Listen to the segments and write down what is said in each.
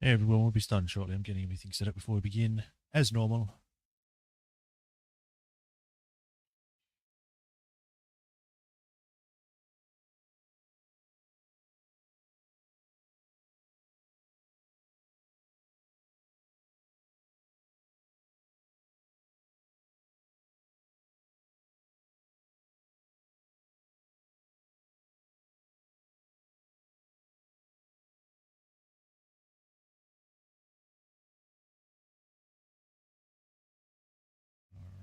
Hey everyone, we'll be starting shortly. I'm getting everything set up before we begin, as normal.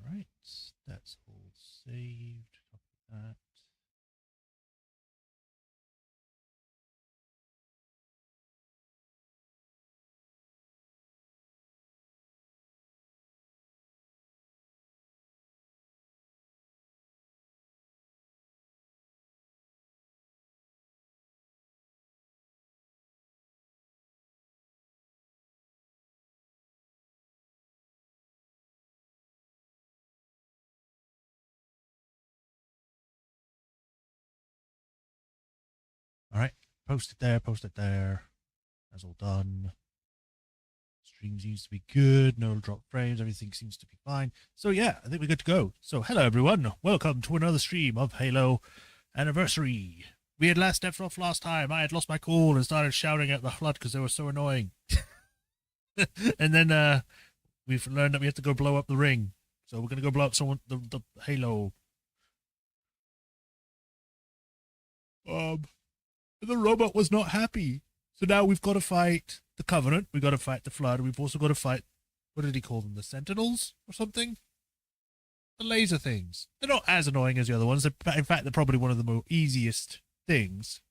Alright, that's all saved. Copy that. Alright, post it there. That's all done. Stream seems to be good, no drop frames, everything seems to be fine. So yeah, I think we're good to go. So hello everyone, welcome to another stream of Halo Anniversary. We had last left off last time. I had lost my cool and started shouting at the flood because they were so annoying. And then we've learned that we have to go blow up the ring. So we're gonna go blow up the Halo. The robot was not happy. So now we've got to fight the Covenant. We've got to fight the Flood. We've also got to fight, what did he call them? The Sentinels or something? The laser things. They're not as annoying as the other ones. In fact, they're probably one of the more easiest things.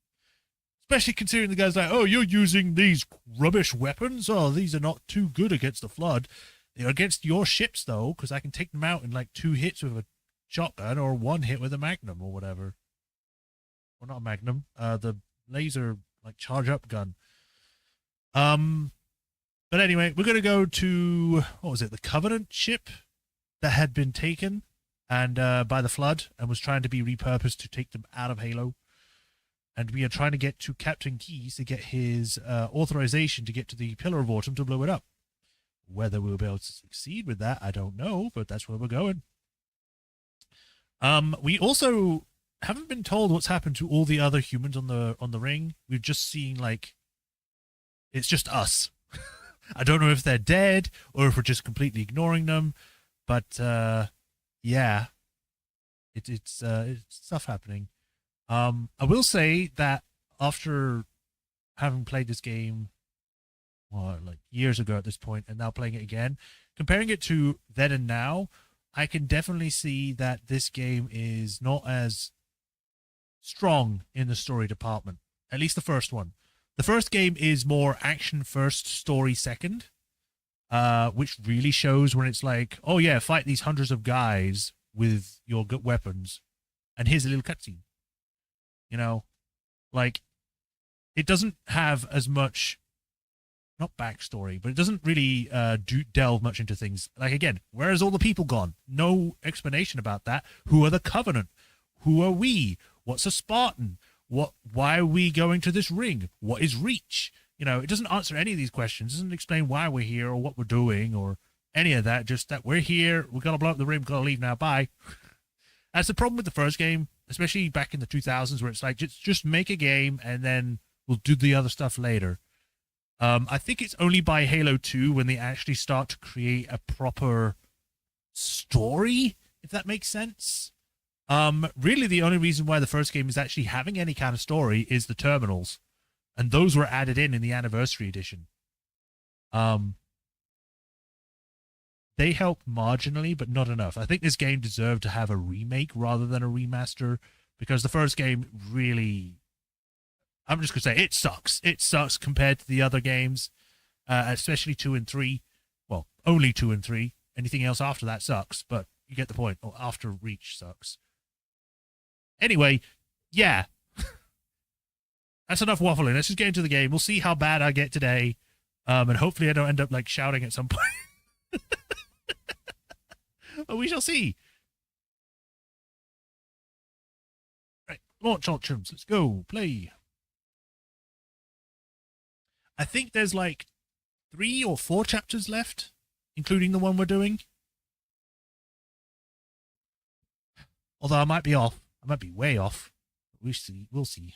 Especially considering the guy's like, oh, you're using these rubbish weapons? Oh, these are not too good against the Flood. They're against your ships, though, because I can take them out in like 2 hits with a shotgun or 1 hit with a magnum or whatever. Or not a magnum. The laser like charge up gun. But anyway, we're gonna go to, what was it, the Covenant ship that had been taken and by the Flood and was trying to be repurposed to take them out of Halo. And we are trying to get to Captain Keyes to get his authorization to get to the Pillar of Autumn to blow it up. Whether we'll be able to succeed with that, I don't know, but that's where we're going. We also haven't been told what's happened to all the other humans on the ring. We've just seen like it's just us. I don't know if they're dead or if we're just completely ignoring them, but yeah, it's stuff happening. I will say that after having played this game, well, like years ago at this point, and now playing it again, comparing it to then and now, I can definitely see that this game is not as strong in the story department. At least the first one. The first game is more action first, story second, which really shows when it's like, oh yeah, fight these hundreds of guys with your good weapons, and here's a little cutscene. You know, like it doesn't have as much, not backstory, but it doesn't really delve much into things. Like again, where's all the people gone? No explanation about that. Who are the Covenant? Who are we? What's a Spartan? Why are we going to this ring? What is Reach? You know, it doesn't answer any of these questions. It doesn't explain why we're here or what we're doing or any of that. Just that we're here. We've got to blow up the ring. We've got to leave now. Bye. That's the problem with the first game, especially back in the 2000s, where it's like, just make a game and then we'll do the other stuff later. I think it's only by Halo 2 when they actually start to create a proper story, if that makes sense. Really the only reason why the first game is actually having any kind of story is the terminals. And those were added in the Anniversary Edition. They help marginally, but not enough. I think this game deserved to have a remake rather than a remaster, because the first game really, I'm just going to say, it sucks. It sucks compared to the other games, especially 2 and 3. Well, only 2 and 3. Anything else after that sucks, but you get the point. Or after Reach sucks. Anyway, yeah. That's enough waffling. Let's just get into the game. We'll see how bad I get today. And hopefully I don't end up like shouting at some point. But we shall see. Right, launch options. Let's go. Play. I think there's like 3 or 4 chapters left, including the one we're doing. Although I might be off. I might be way off. We'll see. We'll see.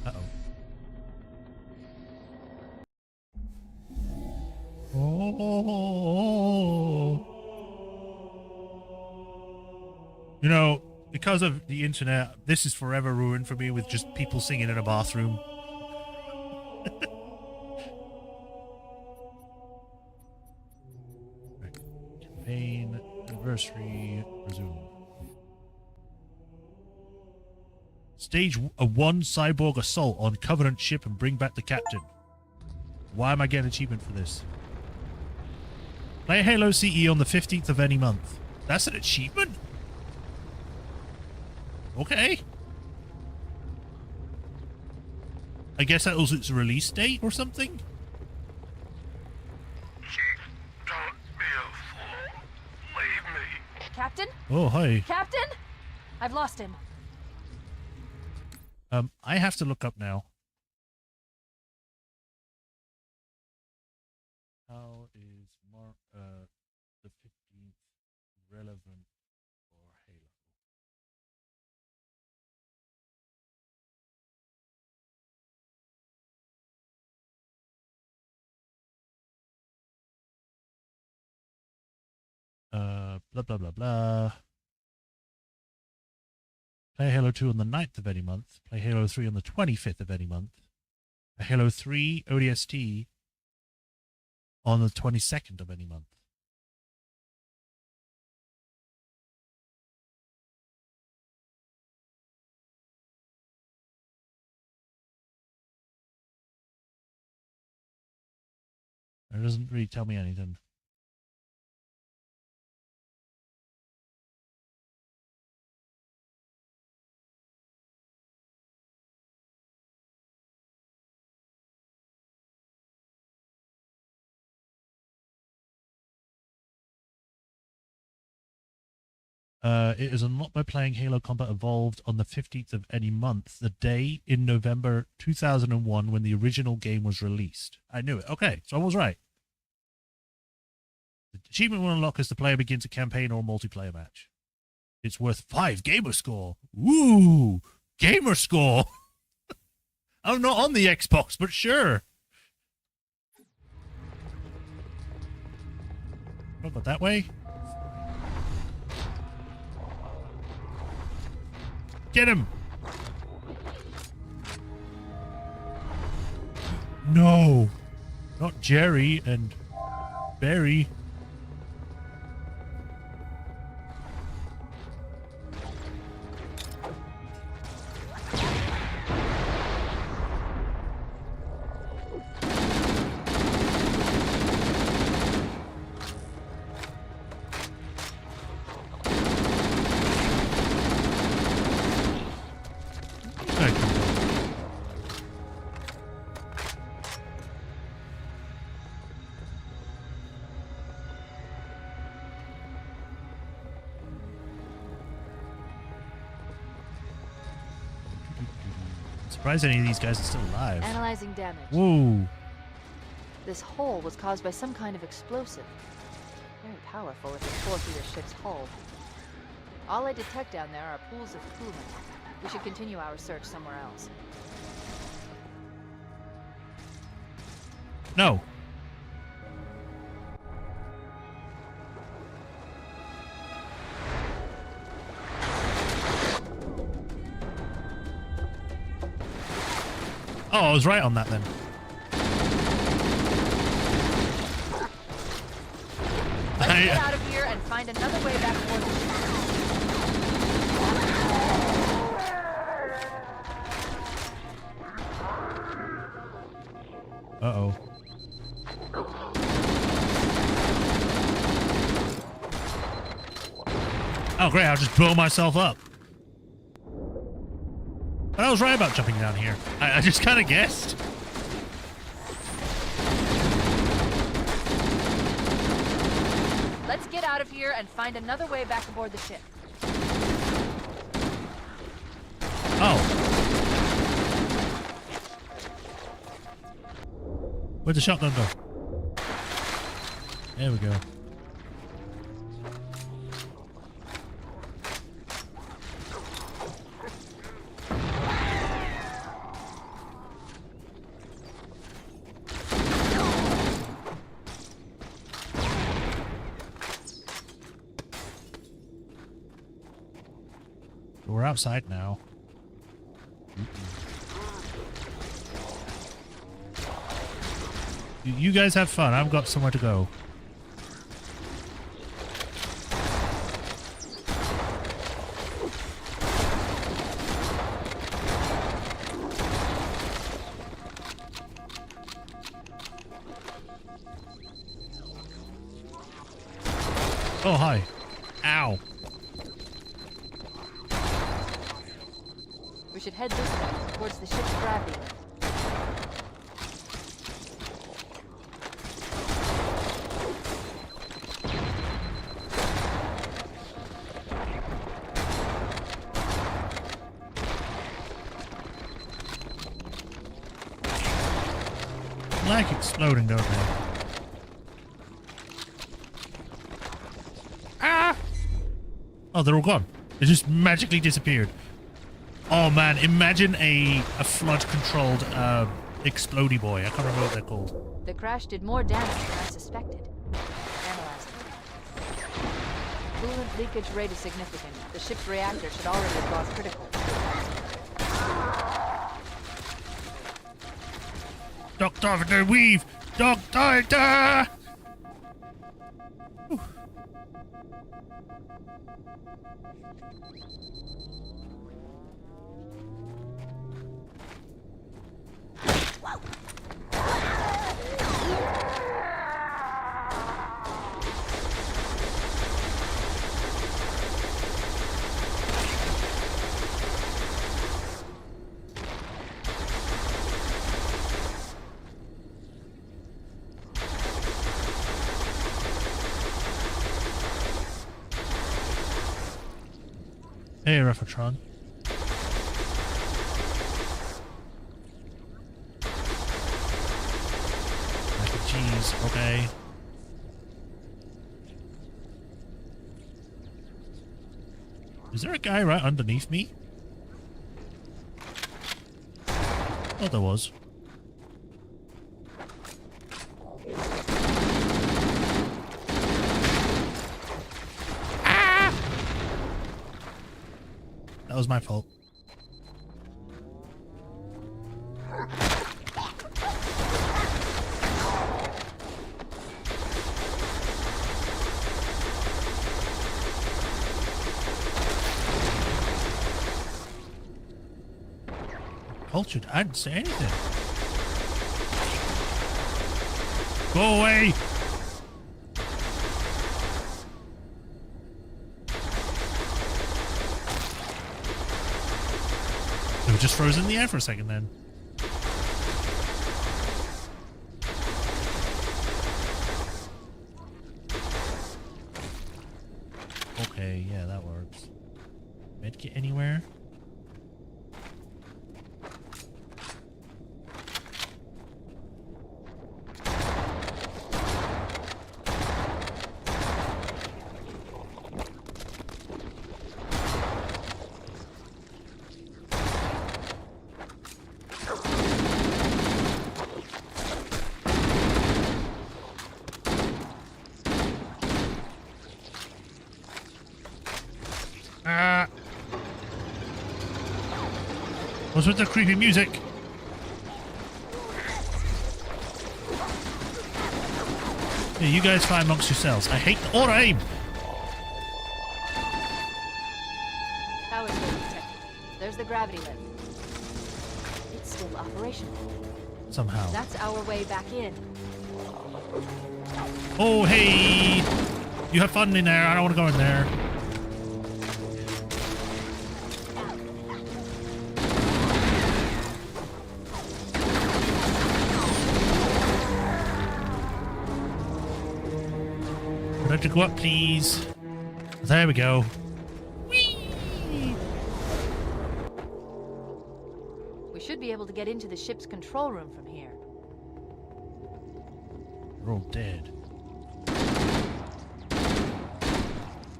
Uh-oh. Oh. You know, because of the internet, this is forever ruined for me with just people singing in a bathroom. Right. Campaign, anniversary, resume. Stage a 1 cyborg assault on Covenant ship and bring back the captain. Why am I getting an achievement for this? Play Halo CE on the 15th of any month. That's an achievement? Okay. I guess that was its release date or something? Chief, don't be a fool. Leave me. Captain? Oh, hi. Captain? I've lost him. I have to look up now. How is the 15th relevant for Halo? Blah, blah, blah, blah. Play Halo 2 on the 9th of any month. Play Halo 3 on the 25th of any month. A Halo 3 ODST on the 22nd of any month. It doesn't really tell me anything. It is unlocked by playing Halo Combat Evolved on the 15th of any month, the day in November 2001 when the original game was released. I knew it. Okay, so I was right. The achievement will unlock as the player begins a campaign or multiplayer match. It's worth 5 gamer score. Woo! Gamer score! I'm not on the Xbox, but sure. What about that way? Get him! No! Not Jerry and Barry. Surprised any of these guys are still alive. Analyzing damage. Whoa. This hole was caused by some kind of explosive. Very powerful if it tore through your ship's hull. All I detect down there are pools of coolant. We should continue our search somewhere else. No. Oh, I was right on that then. Let's get out of here and find another way back toward the ship. Uh-oh. Oh, great. I'll just blow myself up. But I was right about jumping down here. I just kind of guessed. Let's get out of here and find another way back aboard the ship. Oh. Where'd the shotgun go? There we go. We're outside now. You guys have fun. I've got somewhere to go. Oh, hi. Ow. We should head this way, towards the ship's gravity. Like exploding, don't they? Ah! Oh, they're all gone. They just magically disappeared. Oh man, imagine a flood-controlled explodey boy. I can't remember what they're called. The crash did more damage than I suspected. Analyzing. Coolant leakage rate is significant. The ship's reactor should already have gone critical. Doctor, weave! Doctor! Hey, Refatron. Mac and cheese, okay. Is there a guy right underneath me? Oh, there was. That was my fault. Cultured? I didn't say anything. Go away! They were just frozen in the air for a second then. Okay, yeah, that works. Medkit anywhere? What's with the creepy music? Yeah, you guys fight amongst yourselves. I hate the auto aim. Power grid detected. There's the gravity lift. It's still operational. Somehow. That's our way back in. Oh, hey! You have fun in there. I don't want to go in there. Did Let it go up, please. There we go. Whee! We should be able to get into the ship's control room from here. They're all dead.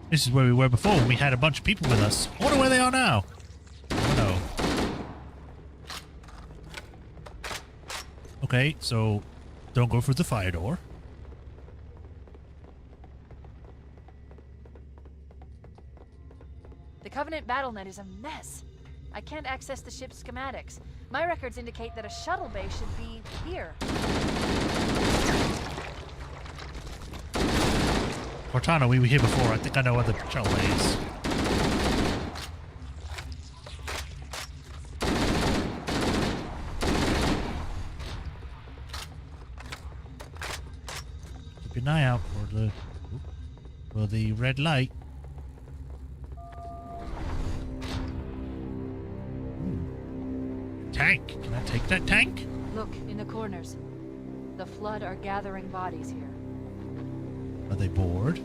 This is where we were before when we had a bunch of people with us. I wonder where they are now. Oh no. Okay, so don't go through the fire door. The Covenant BattleNet is a mess. I can't access the ship's schematics. My records indicate that a shuttle bay should be here. Cortana, we were here before. I think I know where the shuttle bay is. Keep an eye out for the red light. Tank. Can I take that tank? Look, in the corners. The Flood are gathering bodies here. Are they bored?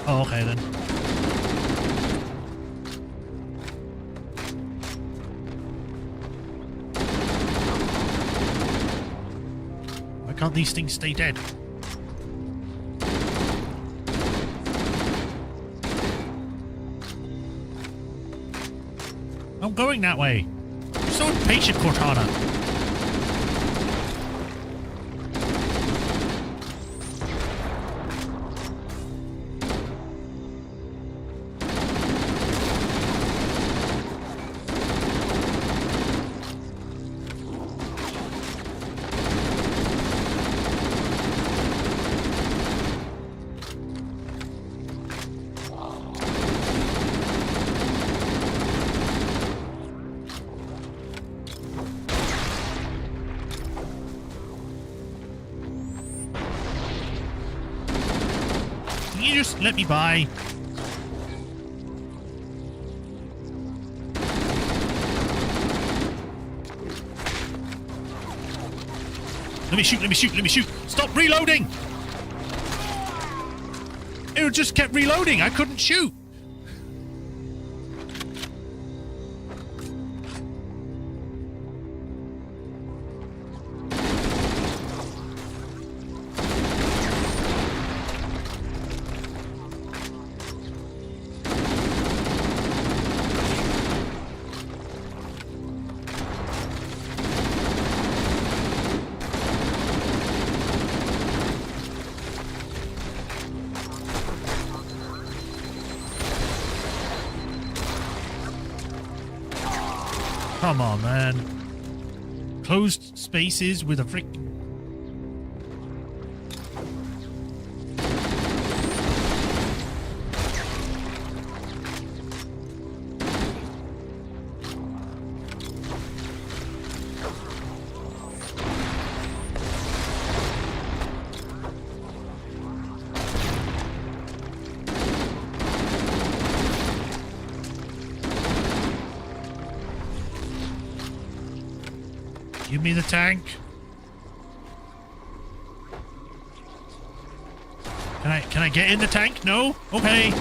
Oh, okay then. Why can't these things stay dead? I'm going that way. You're so impatient, Cortana. Can you just let me by? Let me shoot, let me shoot, let me shoot. Stop reloading! It just kept reloading. I couldn't shoot. Come on, man. Closed spaces with a frick. Give me the tank. Can I get in the tank? No? Okay.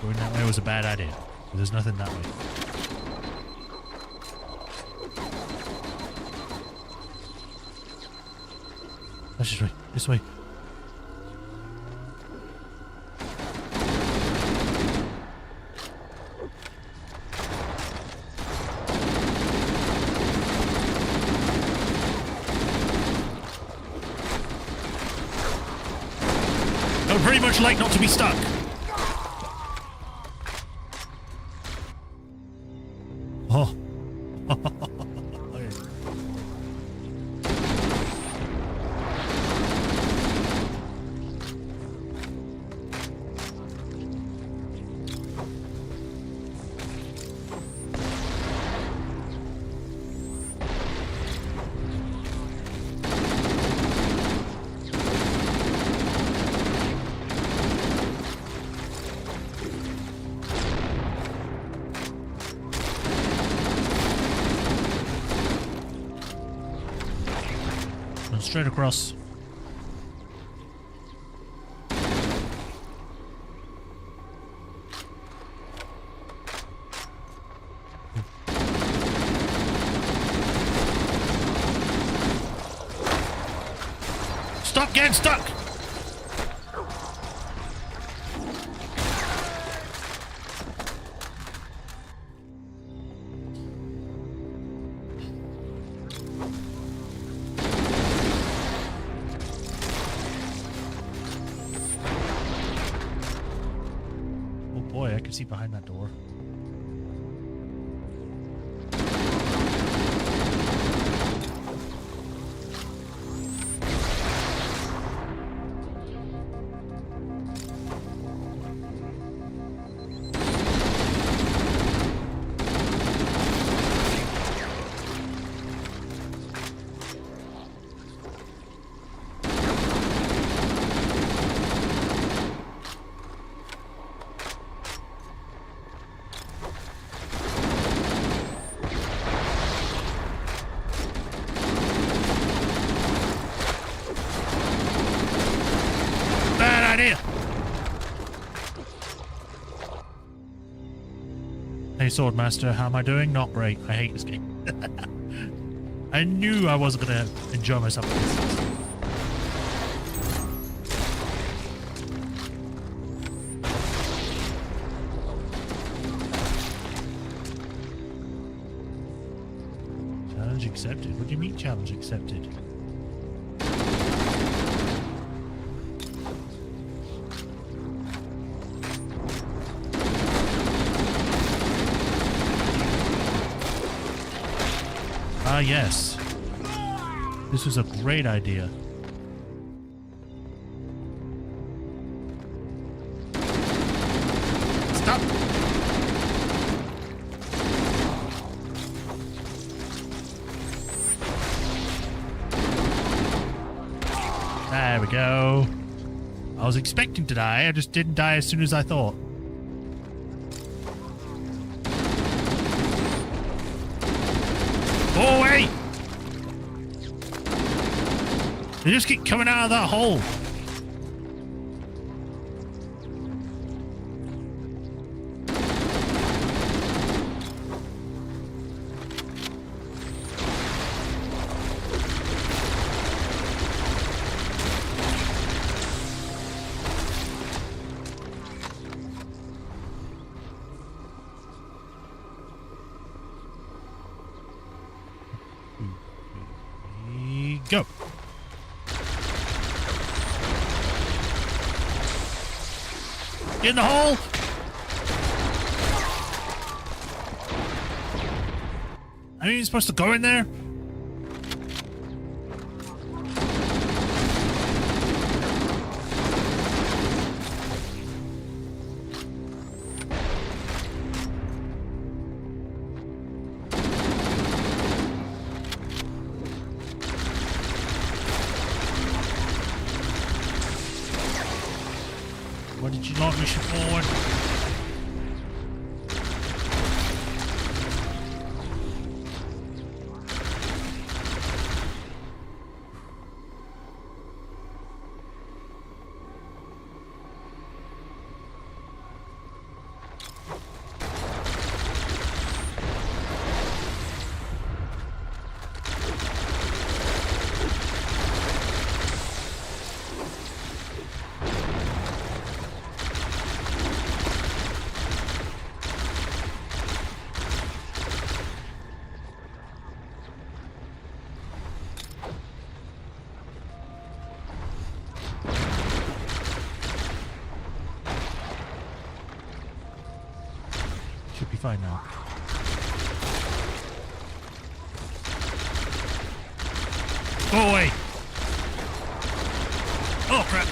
Going that way was a bad idea. There's nothing that way. That's just right. This way. I would very much like not to be stuck. Oh. Straight across. Stop getting stuck! Oh boy, I can see behind that door. Idea. Hey Swordmaster, how am I doing? Not great. I hate this game. I knew I wasn't gonna enjoy myself with this. Challenge accepted. What do you mean challenge accepted? Ah, yes. This was a great idea. Stop! There we go. I was expecting to die, I just didn't die as soon as I thought. Go away! They just keep coming out of that hole. Go. Get in the hole. I mean, you're supposed to go in there. What did you launch mission forward? Should be fine now. Go away! Oh crap!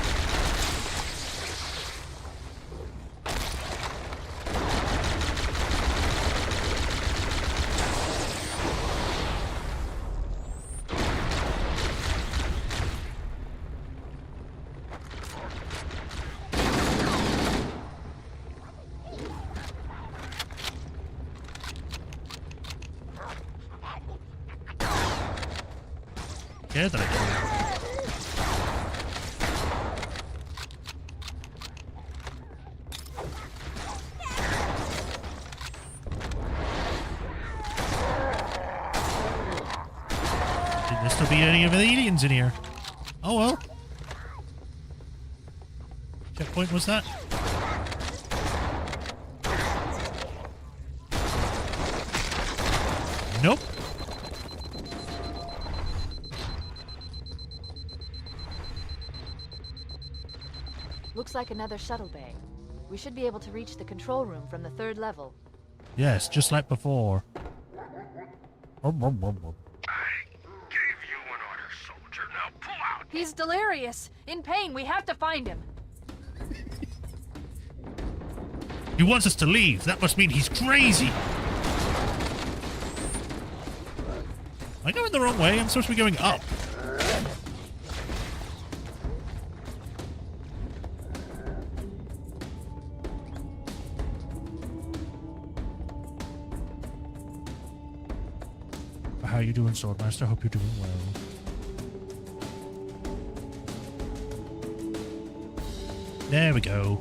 Yeah, that I can. There still be any of the aliens in here. Oh well. Checkpoint was that? Nope. Looks like another shuttle bay. We should be able to reach the control room from the 3rd level. Yes, just like before. I gave you an order, soldier. Now pull out. He's delirious. In pain. We have to find him. He wants us to leave. That must mean he's crazy. Am I going the wrong way? I'm supposed to be going up. How you doing, Swordmaster? Hope you're doing well. There we go.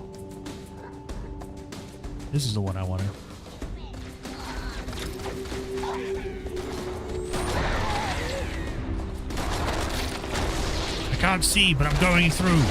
This is the one I wanted. I can't see, but I'm going through.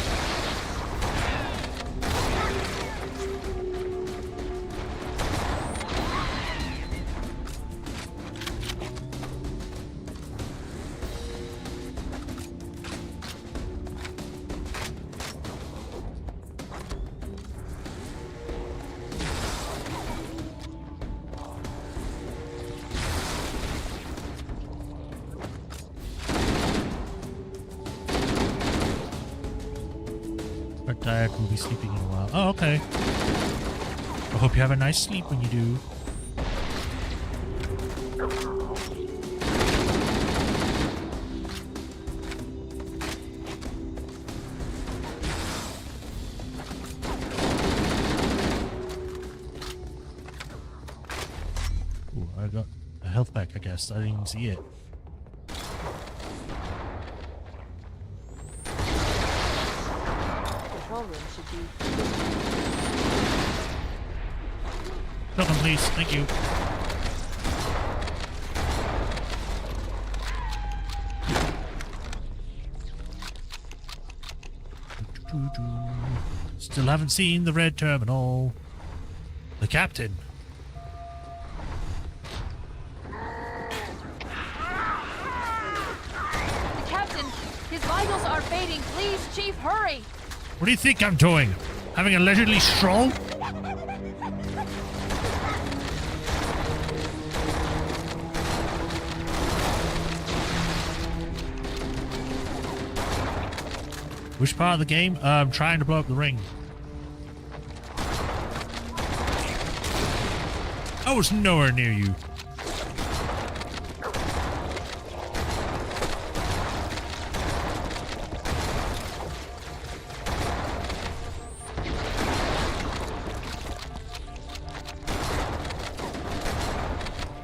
Diet will be sleeping in a while. Oh, okay. I hope you have a nice sleep when you do. Ooh, I got a health pack, I guess. I didn't even see it. Room should be. Welcome, please. Thank you. Still haven't seen the red terminal. The captain. The captain! His vitals are fading. Please, Chief, hurry! What do you think I'm doing? Having a leisurely stroll? Which part of the game? I'm trying to blow up the ring. I was nowhere near you.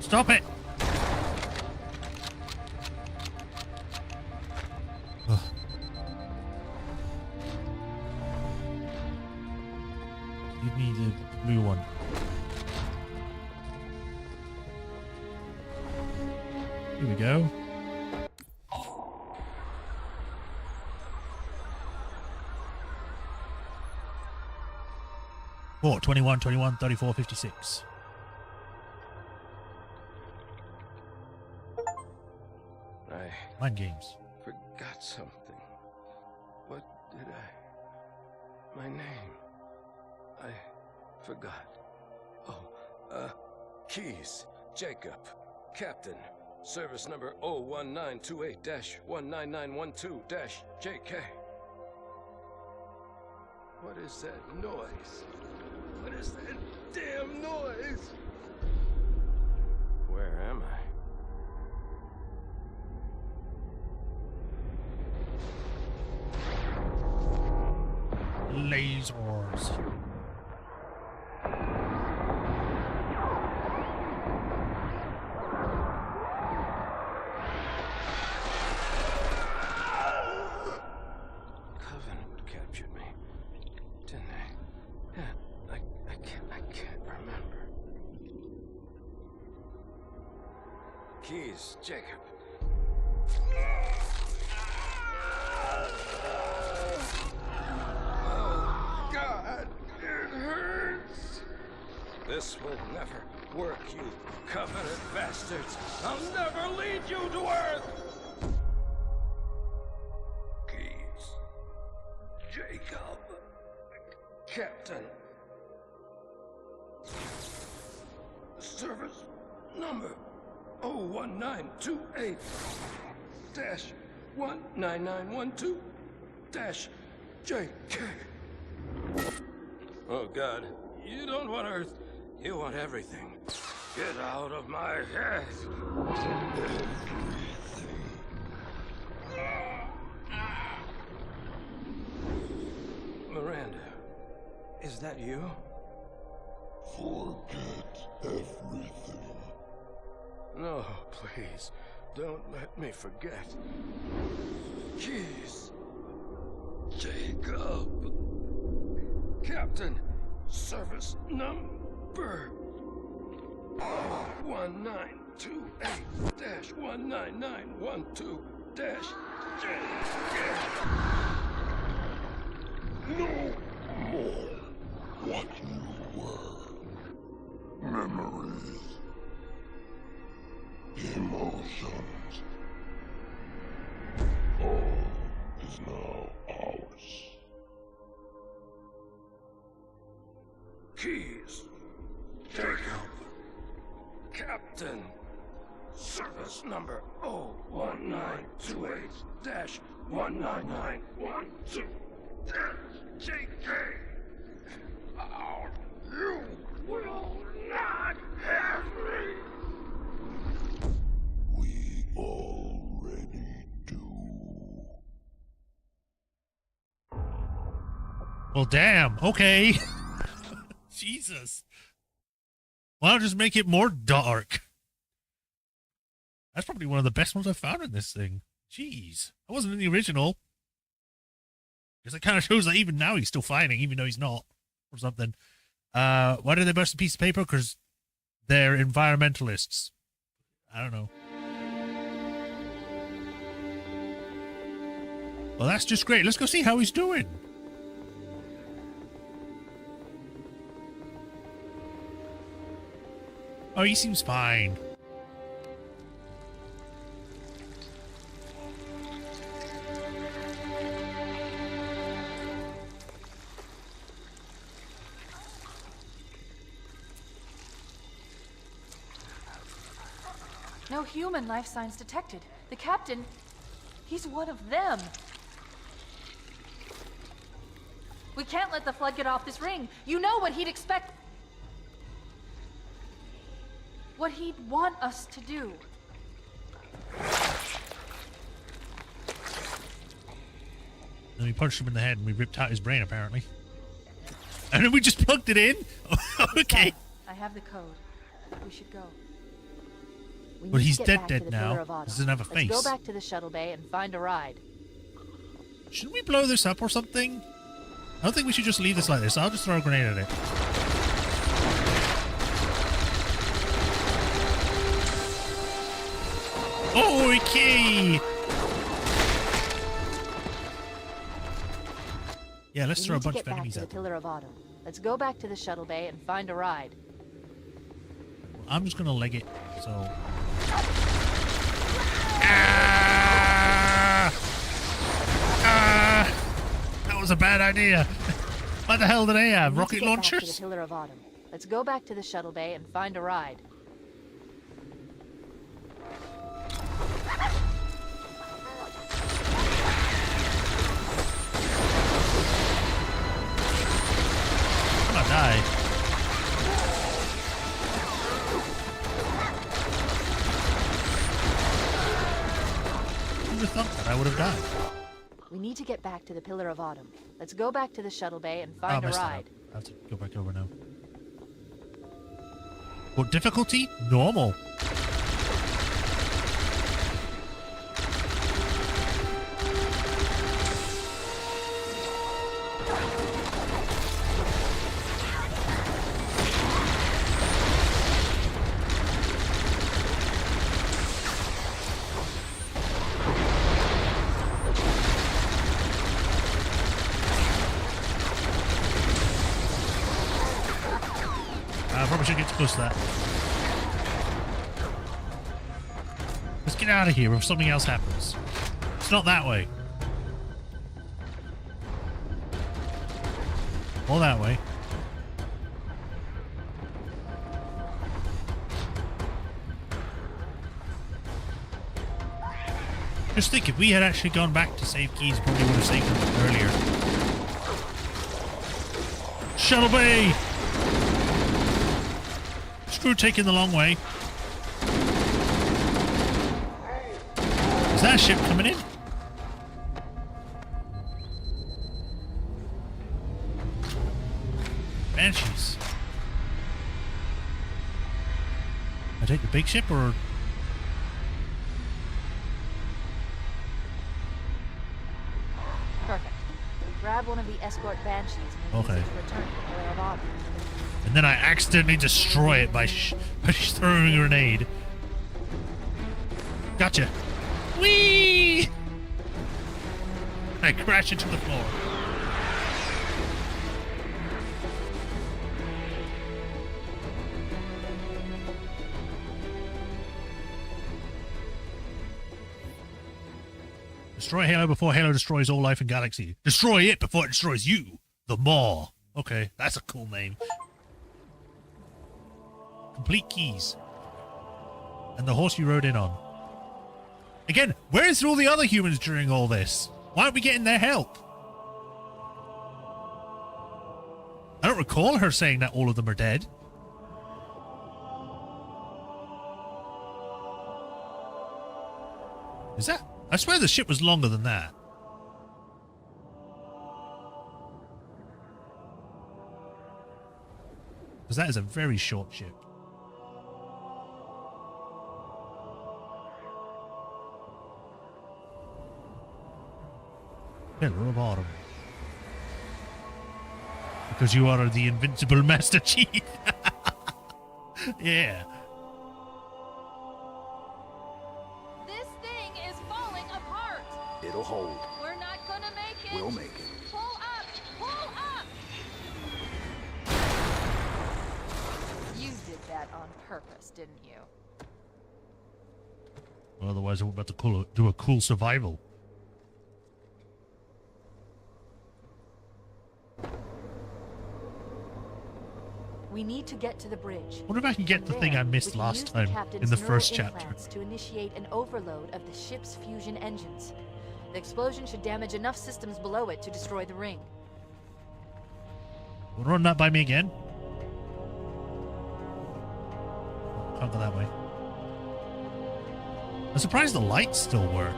Stop it! Ugh. Give me the blue one. Here we go. Oh, 21, 21, 34, 56. Mind games. Forgot something. What did I... My name. I forgot. Oh, Keys. Jacob. Captain. Service number 01928-19912-JK. What is that noise? What is that damn noise? Where am I? Lasers. Covenant captured me, didn't they? Yeah, I can't remember. Keys, Jacob. This will never work, you covenant bastards. I'll never lead you to Earth! Keys. Jacob. Captain. Service number 01928 19912 JK. Oh God, you don't want Earth, you want everything. Get out of my head. Miranda, is that you? Forget everything. No, please, don't let me forget. Keys. Jacob. Captain, service number 1928-19912-JK. No more what you were. Memories. Emotions. All is now ours. Keys. Jacob. Captain, service number 01928-19912-JK. You will not have me. We already do. Well, damn. Okay. Jesus. Why not just make it more dark? That's probably one of the best ones I've found in this thing. Jeez. That wasn't in the original. Because it kind of shows that even now he's still fighting, even though he's not. Or something. Why did they burst a piece of paper? Because they're environmentalists. I don't know. Well, that's just great. Let's go see how he's doing. Oh, he seems fine. No human life signs detected. The captain, he's one of them. We can't let the flood get off this ring. You know what he'd expect. What he'd want us to do. Then we punched him in the head and we ripped out his brain, apparently. And then we just plugged it in? Okay. I have the code. We should go. But he's dead now. He doesn't have a face. Let's go back to the shuttle bay and find a ride. Shouldn't we blow this up or something? I don't think we should just leave this like this. I'll just throw a grenade at it. Okay! Yeah, let's throw a bunch of enemies at them. Pillar of Autumn. Let's go back to the shuttle bay and find a ride. I'm just gonna leg it, so... Ah! Ah! That was a bad idea. What the hell do they have? Rocket launchers? Back to the Pillar of Autumn. Let's go back to the shuttle bay and find a ride. I'm gonna die. Who would have thought that I would have died? We need to get back to the Pillar of Autumn. Let's go back to the shuttle bay and find a ride. I have to go back over now. What difficulty? Normal. I probably shouldn't get too close to that. Let's get out of here before something else happens. It's not that way. All that way. Just think, if we had actually gone back to save keys, probably would have saved them earlier. Shuttle bay! Screw taking the long way. Is that a ship coming in? Banshees. I take the big ship or... Perfect. Grab one of the escort banshees and then use it to return to the Glare of Autumn. And then I accidentally destroy it by throwing a grenade. Gotcha. Whee! I crash into the floor. Destroy Halo before Halo destroys all life in Galaxy. Destroy it before it destroys you. The Maw. Okay, that's a cool name. Complete keys. And the horse you rode in on. Again, where's all the other humans during all this? Why aren't we getting their help? I don't recall her saying that all of them are dead. Is that? I swear the ship was longer than that. Because that is a very short ship. Hello, Autumn. Because you are the invincible Master Chief. Yeah. This thing is falling apart. It'll hold. We're not gonna make it. We'll make it. Pull up! Pull up! You did that on purpose, didn't you? Well, otherwise, I'm about to do a cool survival. We need to get to the bridge. Wonder if I can get the thing I missed last time in the first chapter. To initiate an overload of the ship's fusion engines. The explosion should damage enough systems below it to destroy the ring. Wanna run that by me again? Can't go that way. I'm surprised the lights still work.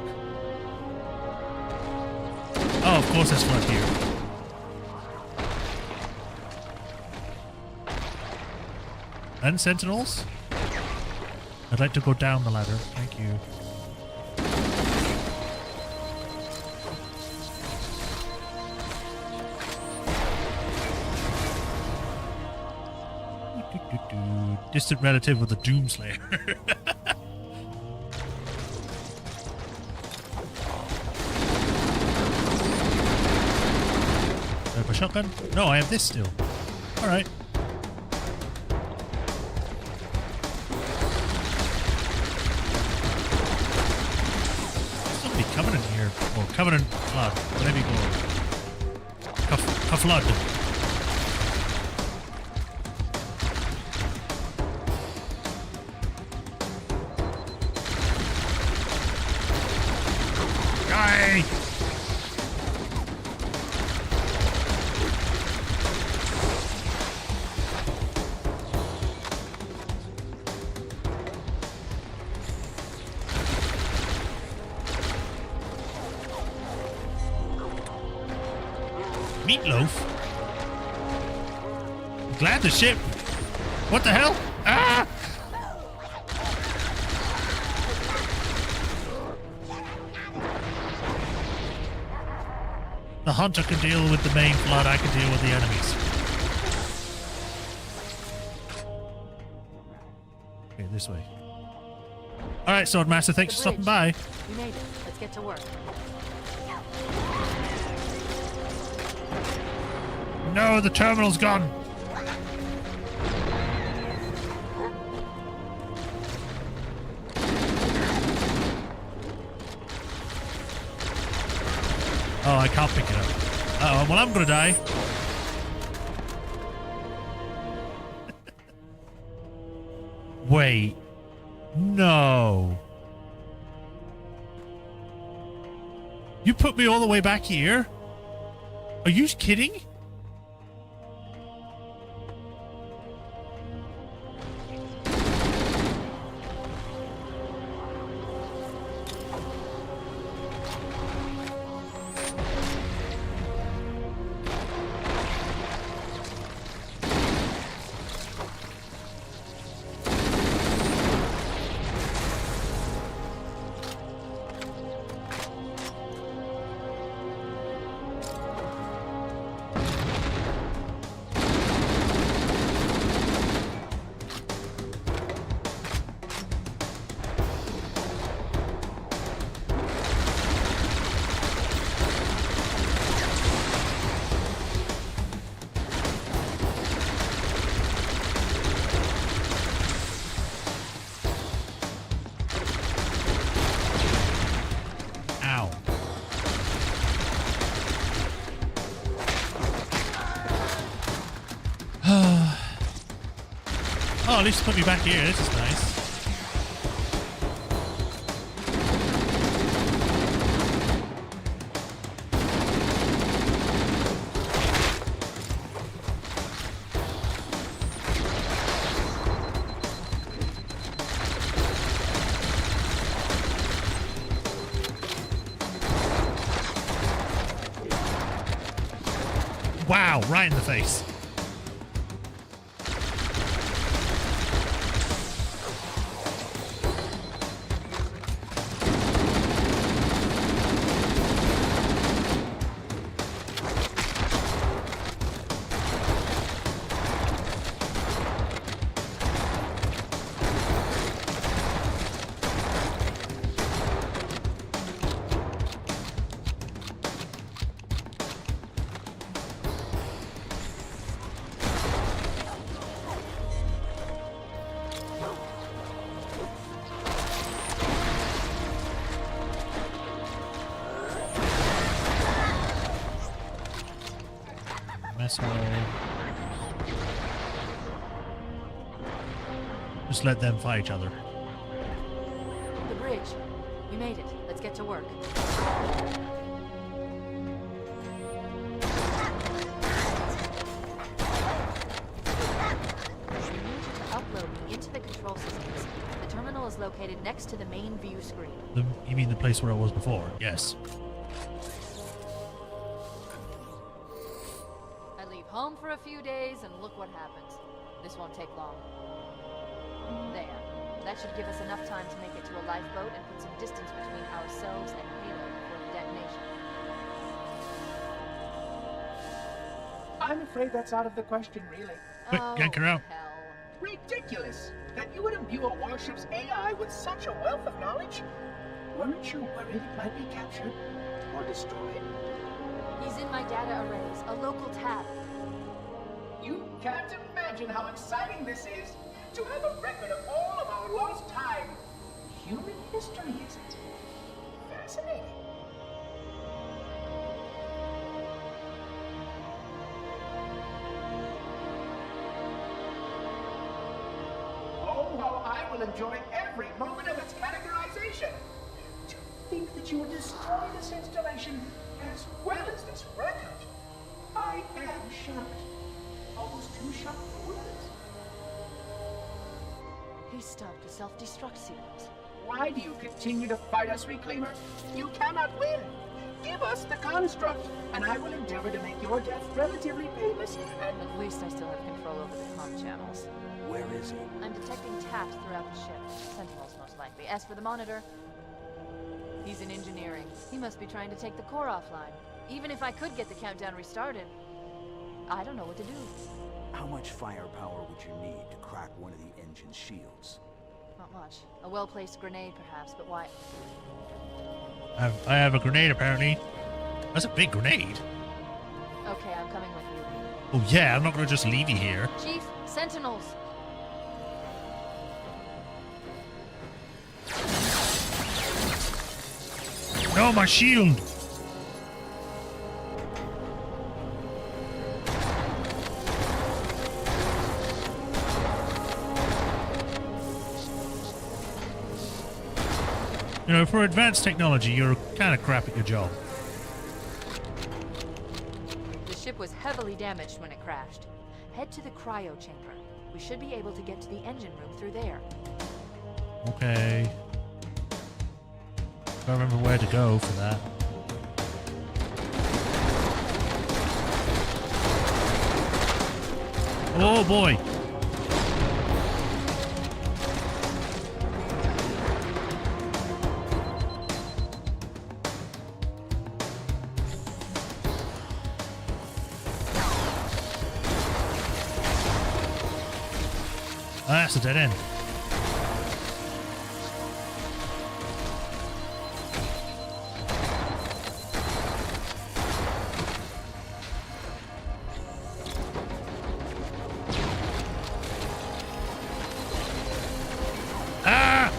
Oh, of course there's flood here. And sentinels? I'd like to go down the ladder. Thank you. Distant relative with a Doomslayer. Do I have a shotgun? No, I have this still. Alright. Covenant here, or Covenant Flood, whatever you call it. Flood. Die! Meatloaf? Glad the ship. What the hell? Ah! The hunter can deal with the main flood, I can deal with the enemies. Okay, this way. Alright, Swordmaster, thanks for stopping by. We made it. Let's get to work. No, the terminal's gone. I can't pick it up. Uh-oh, well, I'm gonna die. Wait. No. You put me all the way back here? Are you kidding? Oh, at least put me back here. This is nice. Wow, right in the face. Just let them fight each other. The bridge. We made it. Let's get to work. We need you to upload me into the control systems. The terminal is located next to the main view screen. You mean the place where I was before? Yes. I leave home for a few days and look what happens. This won't take long. There. That should give us enough time to make it to a lifeboat and put some distance between ourselves and Halo before the detonation. I'm afraid that's out of the question, really. Quick, yank her out. Hell. Ridiculous! That you would imbue a warship's AI with such a wealth of knowledge? Weren't you worried it might be captured or destroyed? He's in my data arrays, a local tab. You can't imagine how exciting this is to have a record of all of our lost time. Human history, isn't it? Fascinating. Oh, how I will enjoy every moment of its categorization. To think that you would destroy this installation as well as this record. I am shocked. Almost too shocked for words. He stopped the self-destruct sequence. Why do you continue to fight us, Reclaimer? You cannot win. Give us the construct, and I will endeavor to make your death relatively painless and... At least I still have control over the comm channels. Where is he? I'm detecting taps throughout the ship. Sentinels, most likely. As for the monitor, he's in engineering. He must be trying to take the core offline. Even if I could get the countdown restarted, I don't know what to do. How much firepower would you need to crack one of the engine's shields? Not much. A well-placed grenade, perhaps, but why? I have a grenade, apparently. That's a big grenade. Okay, I'm coming with you. Oh, yeah, I'm not going to just leave you here. Chief, Sentinels! No, my shield! You know, for advanced technology, you're kind of crap at your job. The ship was heavily damaged when it crashed. Head to the cryo chamber. We should be able to get to the engine room through there. Okay. Don't remember where to go for that. Oh boy! Ah, that's a dead end. Ah!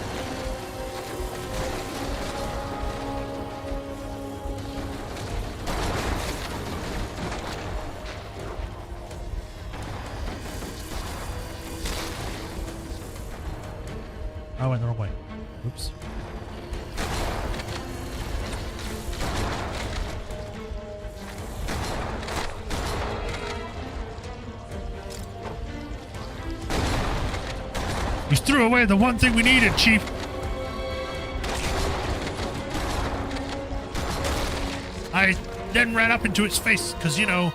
I went the wrong way. Oops. You threw away the one thing we needed, Chief. I then ran up into its face, because, you know...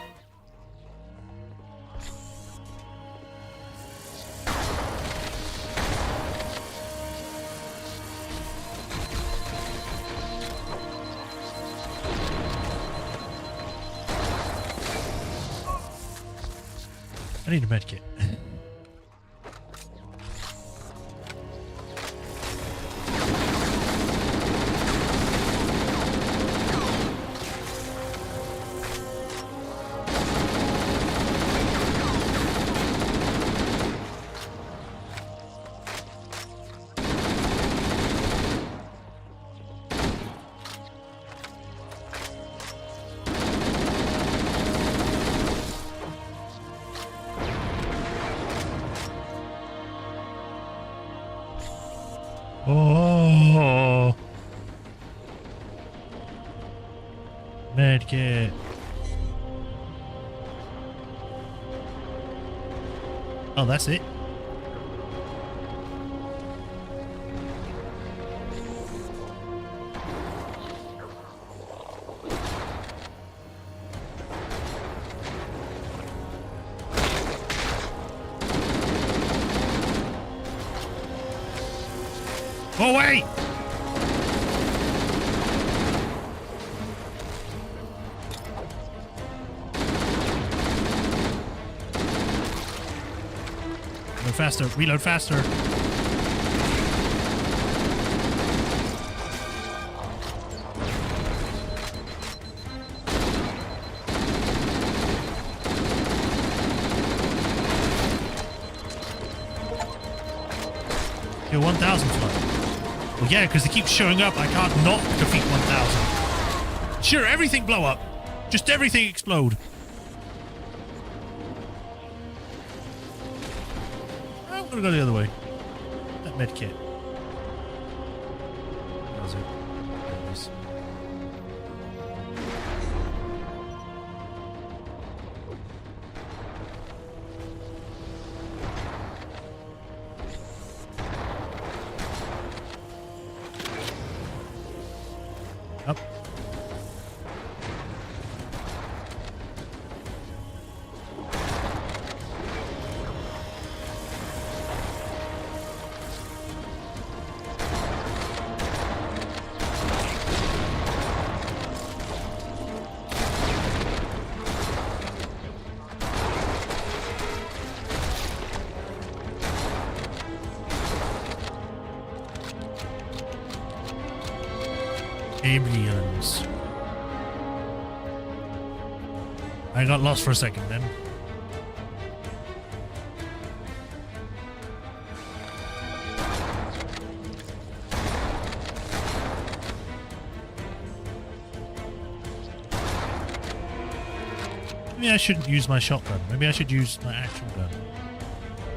I need a medkit. Oh, medkit. Oh, that's it. Go away! Reload faster, reload faster. Kill 1,000 flood. Well, yeah, because they keep showing up. I can't not defeat 1,000. Sure, everything blow up. Just everything explode. I'm gonna go the other way. That medkit. Where was it? There it is. Up. Aliens. I got lost for a second then. Maybe I shouldn't use my shotgun. Maybe I should use my actual gun.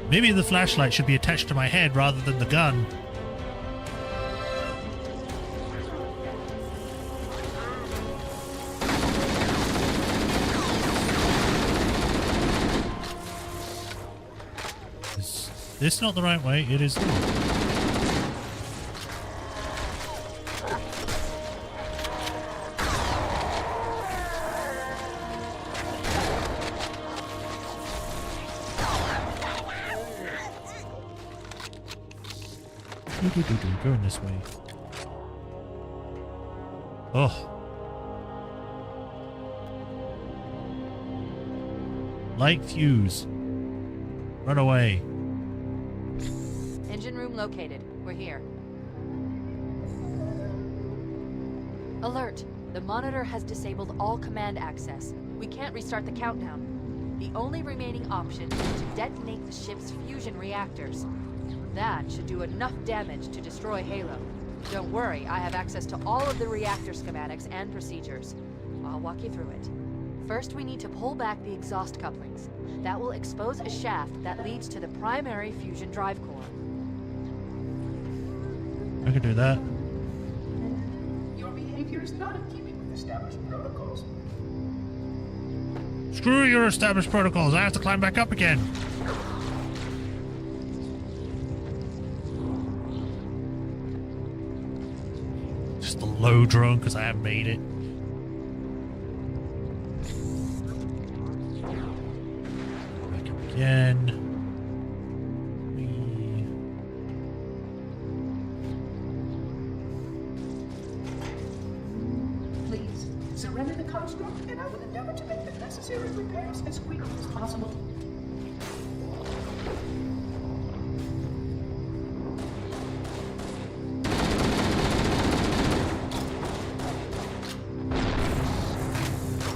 Maybe the flashlight should be attached to my head rather than the gun. this not the right way? It is not. Going this way. Oh. Light fuse. Run away. Engine room located. We're here. Alert! The monitor has disabled all command access. We can't restart the countdown. The only remaining option is to detonate the ship's fusion reactors. That should do enough damage to destroy Halo. Don't worry, I have access to all of the reactor schematics and procedures. I'll walk you through it. First, we need to pull back the exhaust couplings. That will expose a shaft that leads to the primary fusion drive core. I can do that. Your behavior is not in keeping with established protocols. Screw your established protocols. I have to climb back up again. Just a low drone because I haven't made it. Back up again. Please, surrender the construct, and I will endeavor to make the necessary repairs as quickly as possible.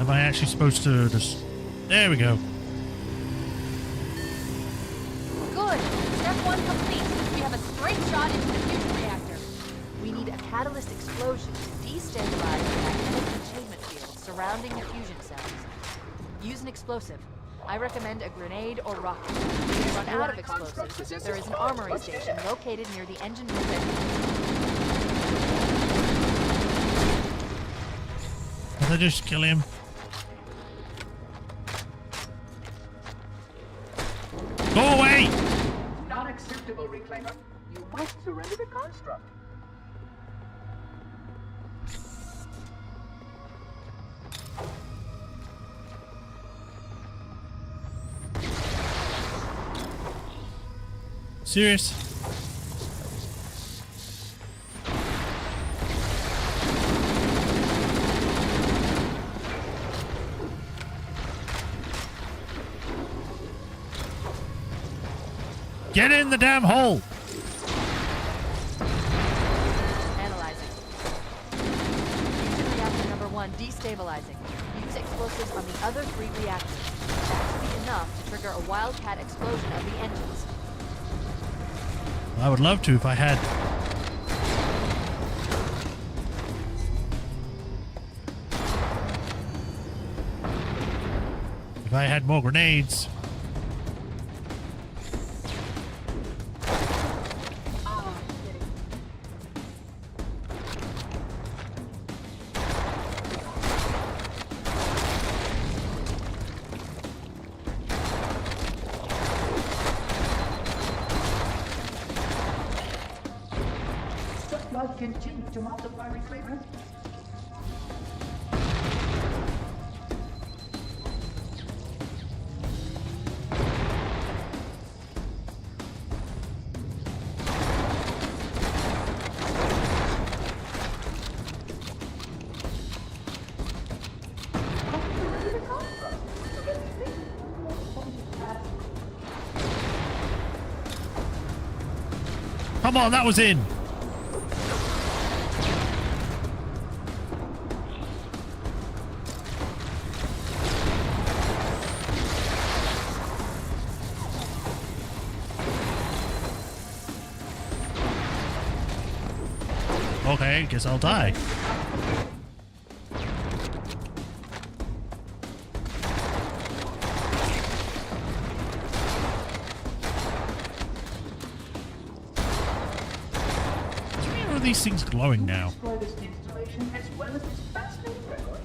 Am I actually supposed to just... There we go. Good! Step 1 complete. We have a straight shot into the fusion reactor. We need a catalyst explosion to destabilize the magnetic containment field surrounding the fusion cells. Use an explosive. I recommend a grenade or rocket. If we run out of explosives, there is an armory station located near the engine room Did I just kill him? Go away! Not acceptable, Reclaimer. You must surrender the construct. Serious? Get in the damn hole! Analyzing. Fusion reactor number 1 destabilizing. Use explosives on the other 3 reactors. That should be enough to trigger a wildcat explosion of the engines. I would love to if I had... If I had more grenades. Blood continues to multiply, Reclaimer. Come on, that was in! Okay, guess I'll die. Why are these things glowing now? Destroy this installation as well as this fascinating record.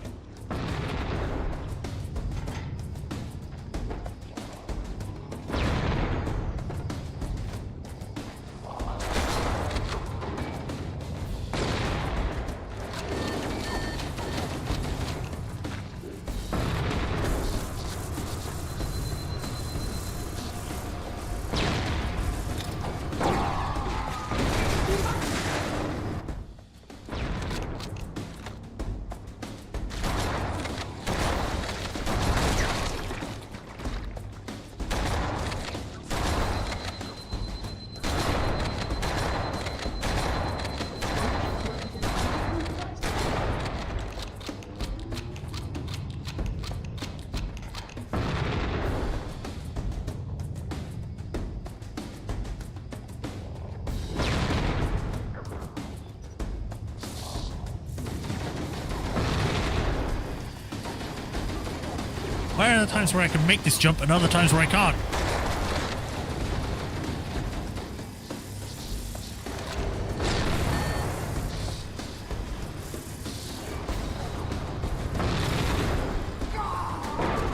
Why are there times where I can make this jump and other times where I can't?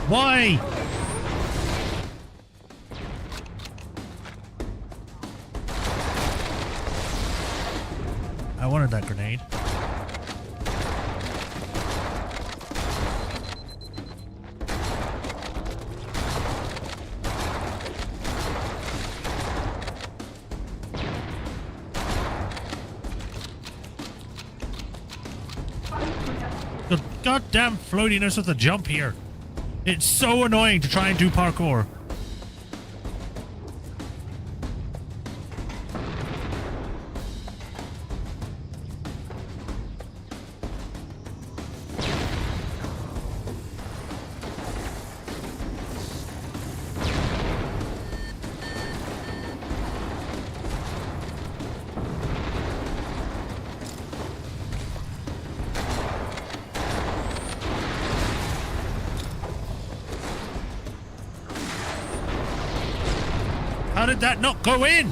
Why? I wanted that grenade. The goddamn floatiness of the jump here. It's so annoying to try and do parkour. How did that not go in?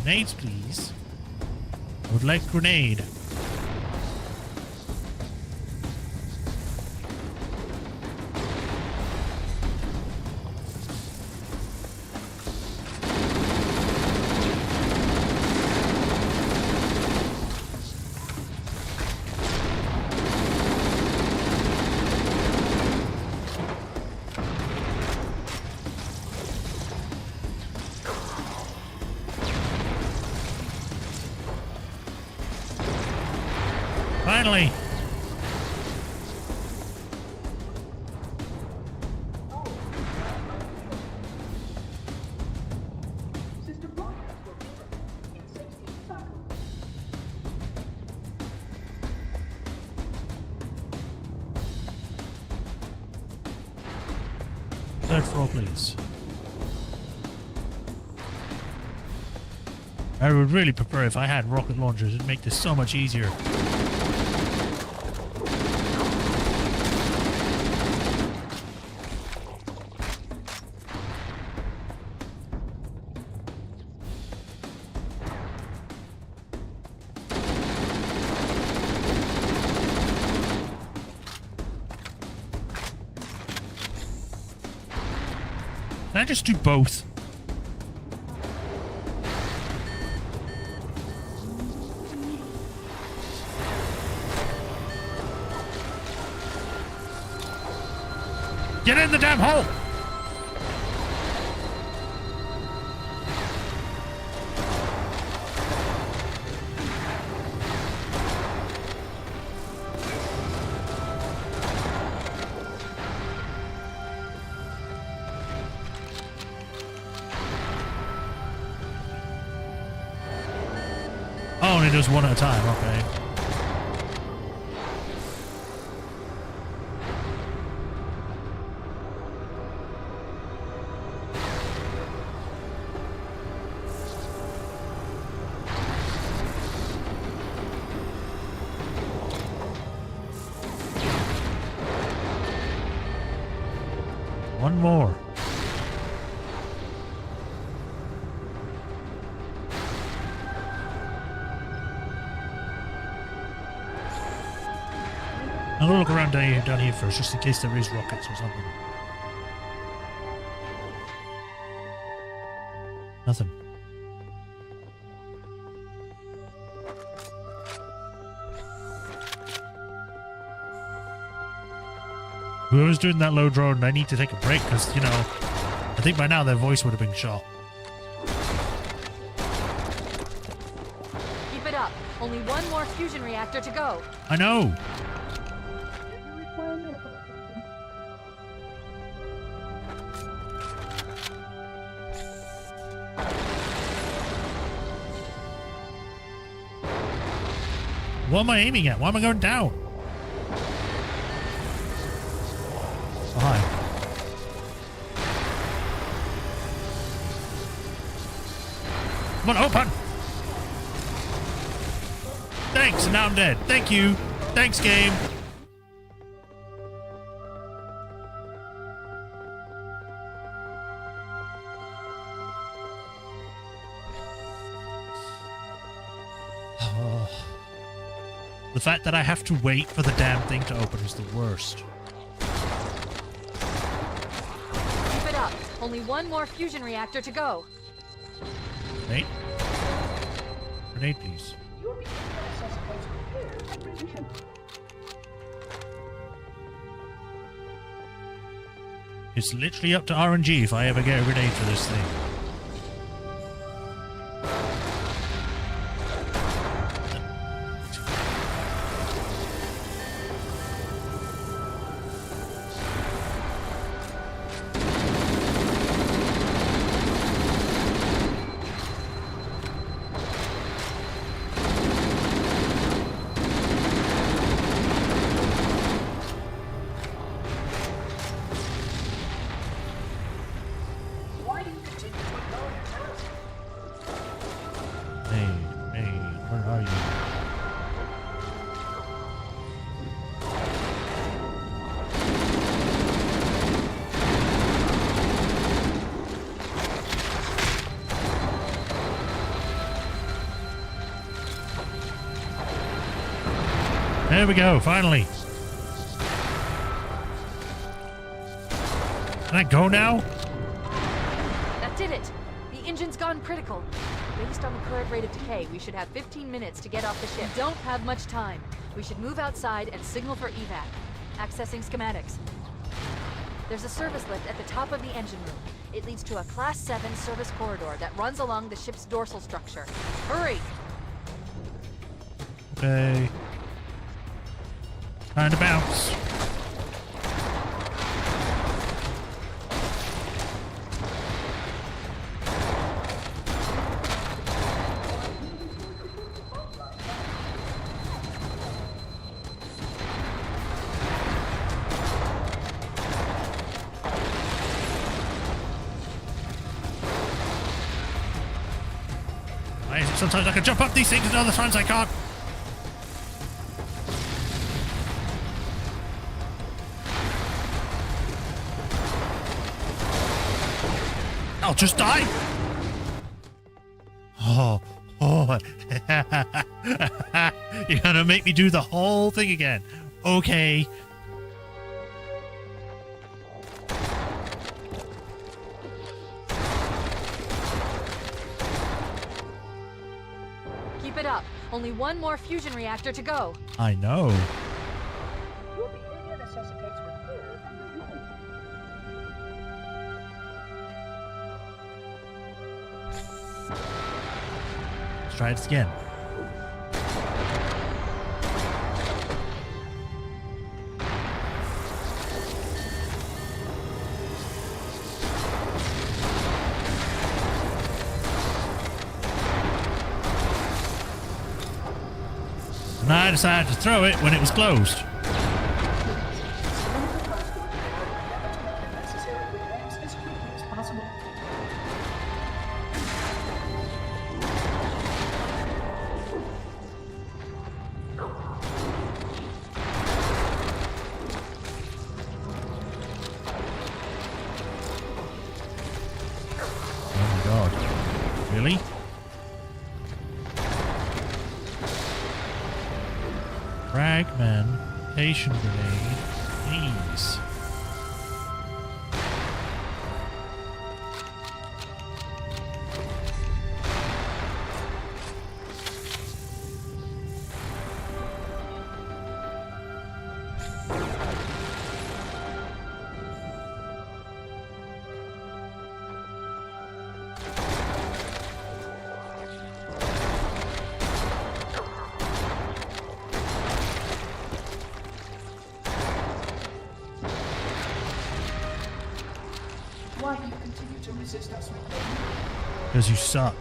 Grenades, please. I would like grenade. Finally! Sister Broadcast will be in 16 cycles. Third floor, please. I would really prefer if I had rocket launchers. It'd make this so much easier. Can I just do both? Get in the damn hole! Oh, and it does one at a time, okay. One more. I'm gonna look around down here first, just in case there is rockets or something. Nothing. Whoever's doing that low drone, I need to take a break because, you know, I think by now their voice would have been shot. Keep it up. Only one more fusion reactor to go. I know. What am I aiming at? Why am I going down? Oh, hi. Come on, open! Thanks, and now I'm dead. Thank you. Thanks, game. The fact that I have to wait for the damn thing to open is the worst. Keep it up. Only one more fusion reactor to go. Nate? Grenade, please. You're being necessitates repairs and revision. It's literally up to RNG if I ever get a grenade for this thing. Why do you continue to ignore your task? Hey, where are you? There we go, finally. Can I go now? That did it. The engine's gone critical. Based on the current rate of decay, we should have 15 minutes to get off the ship. We don't have much time. We should move outside and signal for evac. Accessing schematics. There's a service lift at the top of the engine room. It leads to a Class 7 service corridor that runs along the ship's dorsal structure. Hurry! Okay. Time to bounce. Sometimes I can jump up these things and other times I can't. I'll just die. Oh. You're gonna make me do the whole thing again. Okay. Keep it up. Only one more fusion reactor to go. I know. Your behavior necessitates repairs and revision. Let's try this again. And I decided to throw it when it was closed. Necessary repairs as quickly as possible. Oh my god. Really? Fragmentation grenade, please. Why do you continue to resist us with them? Because you suck.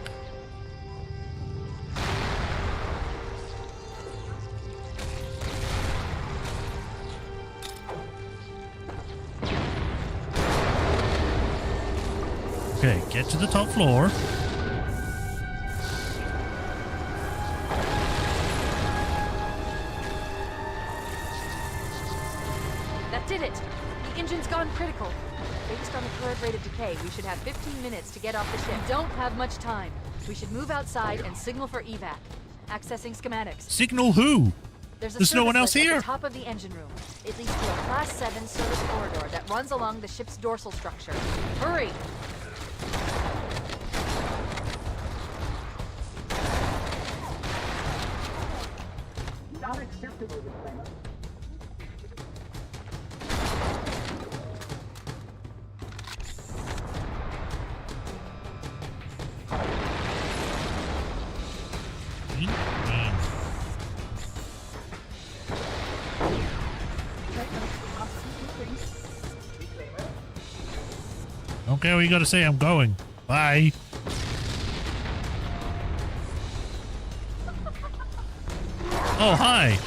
Okay, get to the top floor. That did it! The engine's gone critical. Based on the current rate of decay, we should have 15 minutes to get off the ship. We don't have much time. We should move outside and signal for evac. Accessing schematics. Signal who? There's no one else service lift here. at the top of the engine room. It leads to a Class 7 service corridor that runs along the ship's dorsal structure. Hurry! Not acceptable, reclaimer. Okay, well, you gotta say I'm going. Bye. Oh, hi.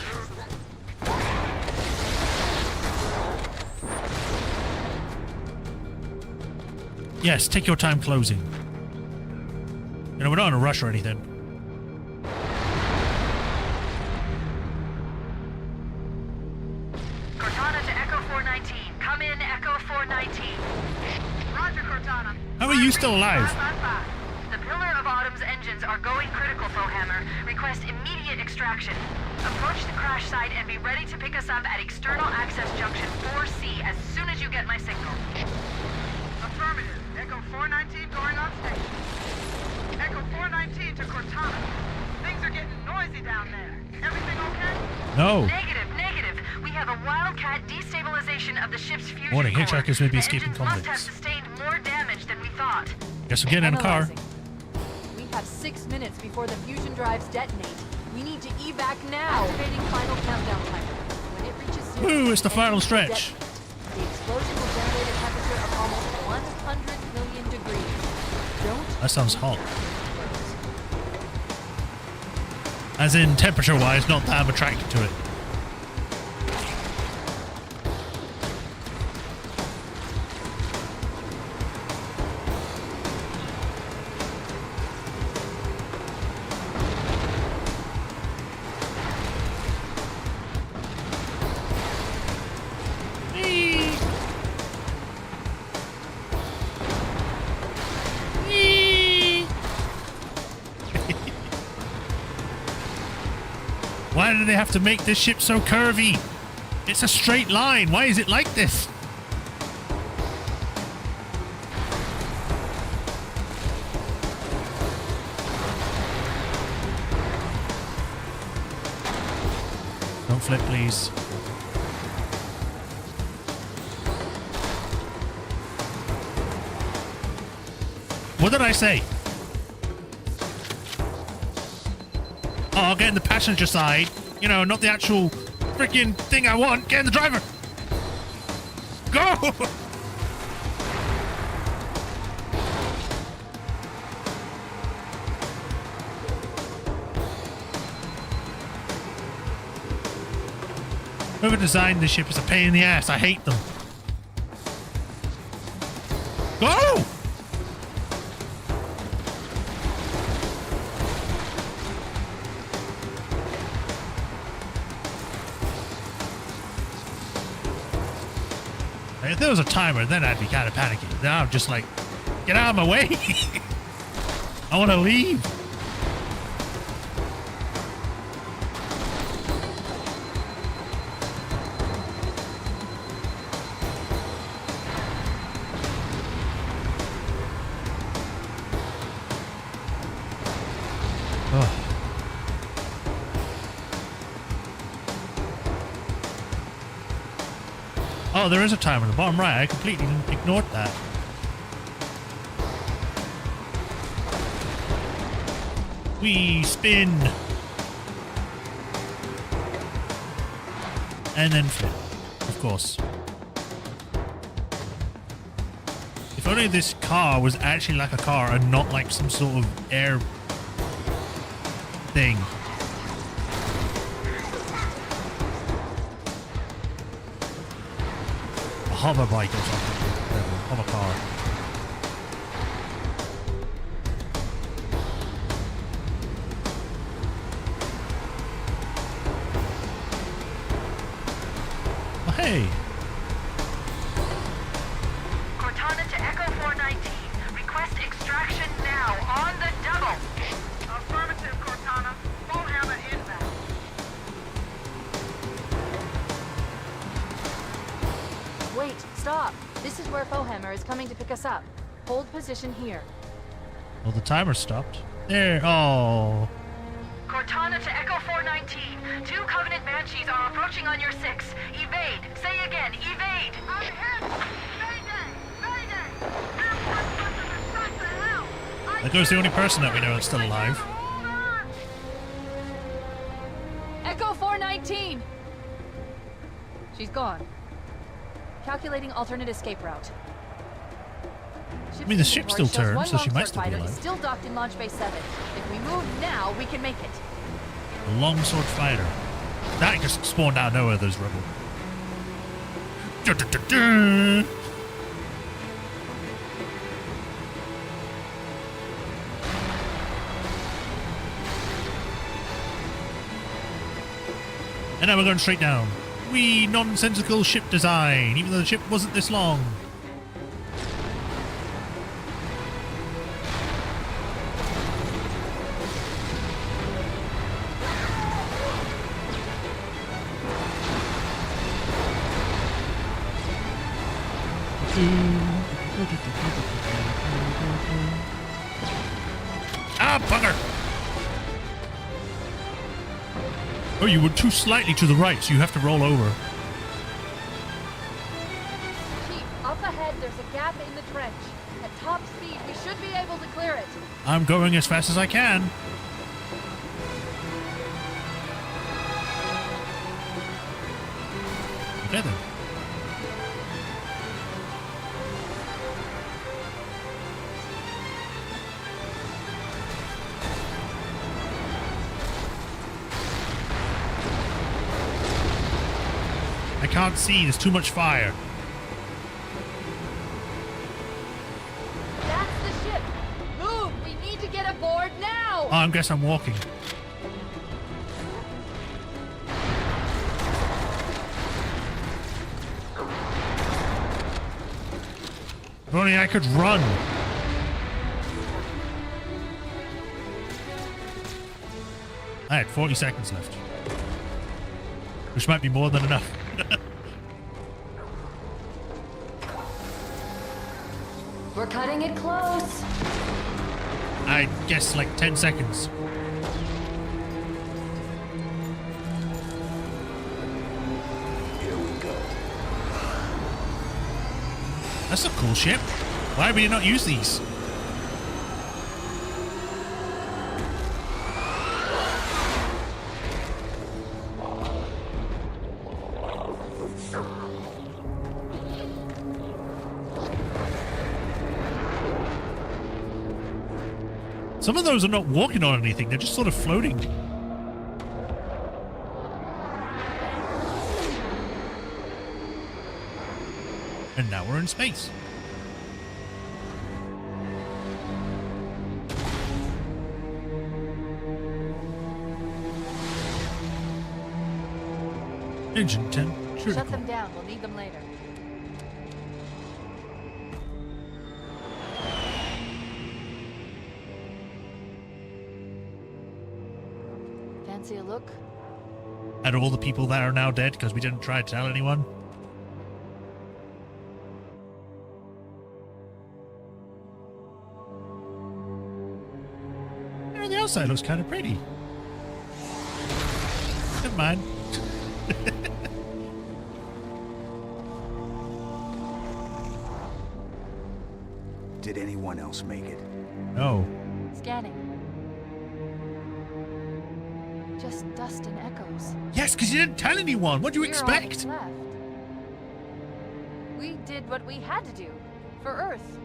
Yes, take your time closing. You know, we're not in a rush or anything. Cortana to Echo 419. Come in, Echo 419. Roger, Cortana. How are you still alive? 555. The Pillar of Autumn's engines are going critical, Fohammer. Request immediate extraction. Approach the crash site and be ready to pick us up at External Access Junction 4C as soon as you get my signal. Affirmative. Echo 419 going on station. Echo 419 to Cortana. Things are getting noisy down there. Everything okay? No. Negative, negative. We have a wildcat destabilization of the ship's fusion Warning, core. hitchhikers may be The escaping engines must have convicts. sustained more damage than we thought. Guess we're getting in a car. Analyzing. We have 6 minutes before the fusion drives detonate. We need to evac now. Activating final countdown timer. When it reaches 0, Woo, it's the final engines will stretch. detonate. The explosion will generate a temperature of almost 100 million degrees. Don't. That sounds hot. As in temperature-wise, not that I'm attracted to it. Why do they have to make this ship so curvy? It's a straight line. Why is it like this? Don't flip, please. What did I say? Oh, I'll get in the passenger side. You know, not the actual freaking thing I want. Get in the driver. Go! Whoever designed this ship is a pain in the ass. I hate them. Go! If there was a timer, then I'd be kind of panicking. Now I'm just like, get out of my way. I want to leave. Oh, there is a timer on the bottom right. I completely ignored that. We spin. And then flip. Of course. If only this car was actually like a car and not like some sort of air thing. A hover bike or something. Whatever. Hover car. Hey! Cortana to Echo 419. Request extraction now, on the double. Affirmative, Cortana. Foehammer inbound. Wait, stop. This is where Foehammer is coming to pick us up. Hold position here. Well, the timer stopped. There. Oh. Cortana to Echo 419. 2 Covenant Banshees are approaching on your 6. Evade. Say again, evade. I'm hit! Mayday! Mayday! Airport buses are shot to hell! That goes the only person that we know that's still alive. Hold on! Echo 419! She's gone. Calculating alternate escape route. I mean, the ship still turns, so she might still be alive. Still docked in Launch Bay 7. If we move now, we can make it. A longsword fighter. That just spawned out of nowhere, those rebel. Da-da-da-da. And now we're going straight down. Wee, nonsensical ship design, even though the ship wasn't this long. Ah, bugger! Oh, you were too slightly to the right, so you have to roll over. Chief, up ahead there's a gap in the trench. At top speed, we should be able to clear it. I'm going as fast as I can. Okay then. I can't see, there's too much fire. That's the ship. Move! We need to get aboard now! Oh, I guess I'm walking. If only I could run. I had 40 seconds left. Which might be more than enough. We're cutting it close. I guess like 10 seconds. Here we go. That's a cool ship. Why would you not use these? Some of those are not walking on anything, they're just sort of floating. And now we're in space. Engine 10. Shut them down. We'll need them later. Fancy a look? At all the people that are now dead because we didn't try to tell anyone. The outside looks kind of pretty. Never mind. Did anyone else make it? No. Scanning. Just dust and echoes. Yes, because you didn't tell anyone. What do you We're all that's expect? left. We did what we had to do for Earth.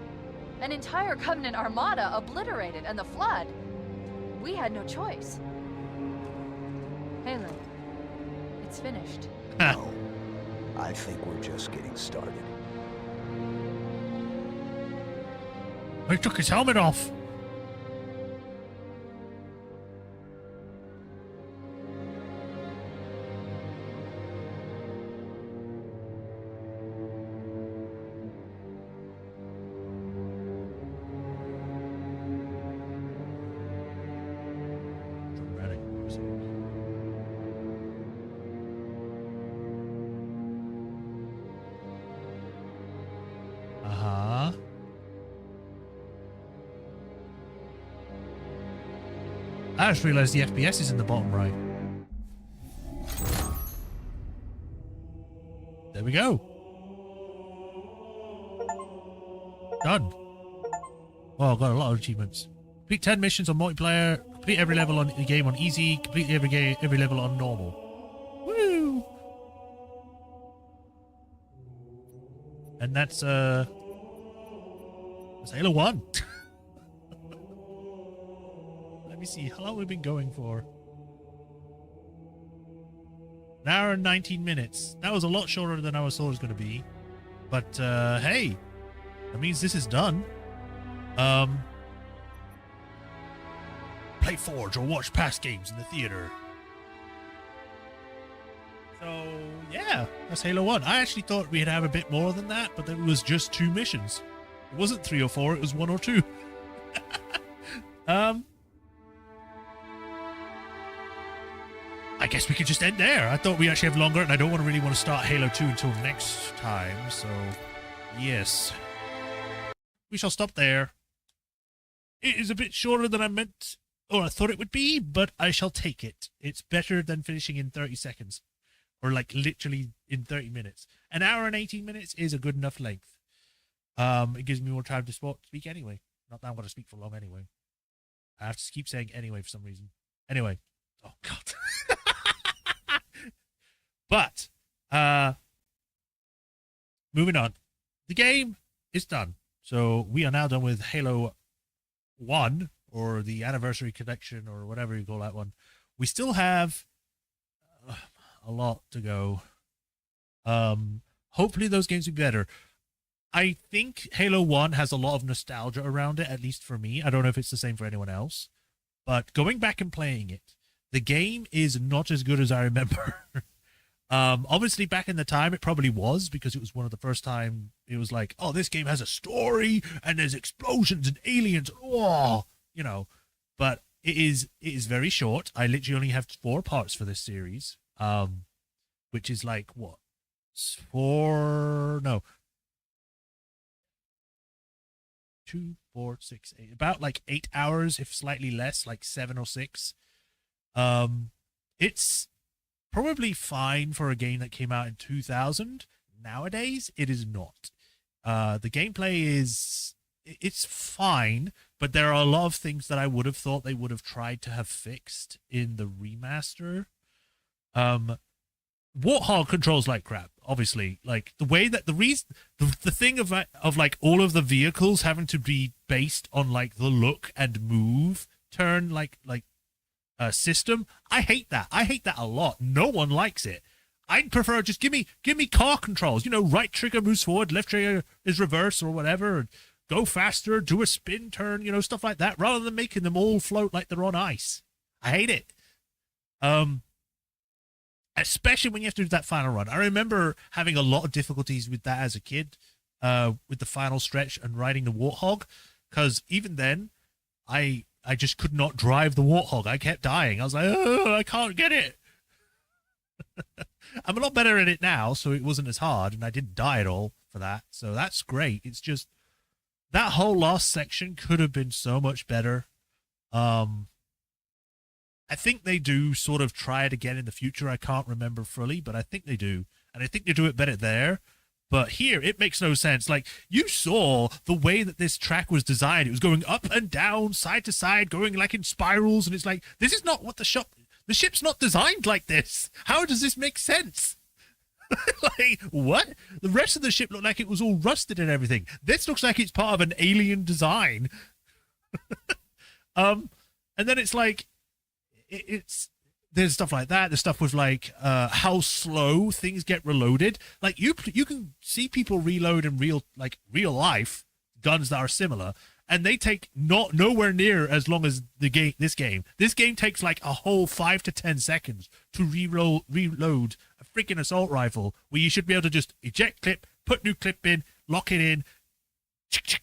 An entire Covenant armada obliterated, and the Flood. We had no choice. Halen, it's finished. No. I think we're just getting started. He took his helmet off. I just realized the FPS is in the bottom right. There we go. Done. Oh, I've got a lot of achievements. Complete 10 missions on multiplayer. Complete every level on the game on easy. Complete every level on normal. Woo! And that's Halo 1. Let me see. How long have we been going for? An hour and 19 minutes. That was a lot shorter than I thought it was going to be. But, hey. That means this is done. Play Forge or watch past games in the theater. So, yeah. That's Halo 1. I actually thought we'd have a bit more than that, but it was just 2 missions. It wasn't 3 or 4, it was 1 or 2. I guess we could just end there. I thought we actually have longer, and I don't really want to start Halo 2 until next time, so yes. We shall stop there. It is a bit shorter than I meant, or I thought it would be, but I shall take it. It's better than finishing in 30 seconds, or like literally in 30 minutes. An hour and 18 minutes is a good enough length. It gives me more time to speak anyway. Not that I'm going to speak for long anyway. I have to keep saying anyway for some reason. Anyway. Oh, God. But, moving on. The game is done. So we are now done with Halo 1, or the Anniversary Collection, or whatever you call that one. We still have a lot to go. Hopefully those games will be better. I think Halo 1 has a lot of nostalgia around it, at least for me. I don't know if it's the same for anyone else. But going back and playing it, the game is not as good as I remember. Obviously, back in the time, it probably was, because it was one of the first time it was like, oh, this game has a story, and there's explosions and aliens, oh, you know. But it is very short. I literally only have 4 parts for this series, which is like, what? 2, 4, 6, 8, about like 8 hours, if slightly less, like 7 or 6. It's probably fine for a game that came out in 2000. Nowadays, it is not. The gameplay it's fine, but there are a lot of things that I would have thought they would have tried to have fixed in the remaster. Warthog controls like crap, obviously. Like the way that the thing of like all of the vehicles having to be based on like the look and move turn like system. I hate that. I hate that a lot. No one likes it. I'd prefer just give me car controls. You know, right trigger moves forward, left trigger is reverse or whatever. Go faster, do a spin turn, you know, stuff like that, rather than making them all float like they're on ice. I hate it. Especially when you have to do that final run. I remember having a lot of difficulties with that as a kid, with the final stretch and riding the Warthog, because even then, I just could not drive the Warthog. I kept dying. I was like, oh, I can't get it. I'm a lot better at it now, so it wasn't as hard, and I didn't die at all for that. So that's great. It's just that whole last section could have been so much better. I think they do sort of try it again in the future. I can't remember fully, but I think they do. And I think they do it better there. But here, it makes no sense. Like, you saw the way that this track was designed. It was going up and down, side to side, going like in spirals. And it's like, this is not what the ship's not designed like this. How does this make sense? Like, what? The rest of the ship looked like it was all rusted and everything. This looks like it's part of an alien design. And then it's like, there's stuff like that. There's stuff with like how slow things get reloaded. Like you can see people reload in real life guns that are similar, and they take nowhere near as long as this game. This game takes like a whole 5 to 10 seconds to reload a freaking assault rifle, where you should be able to just eject clip, put new clip in, lock it in,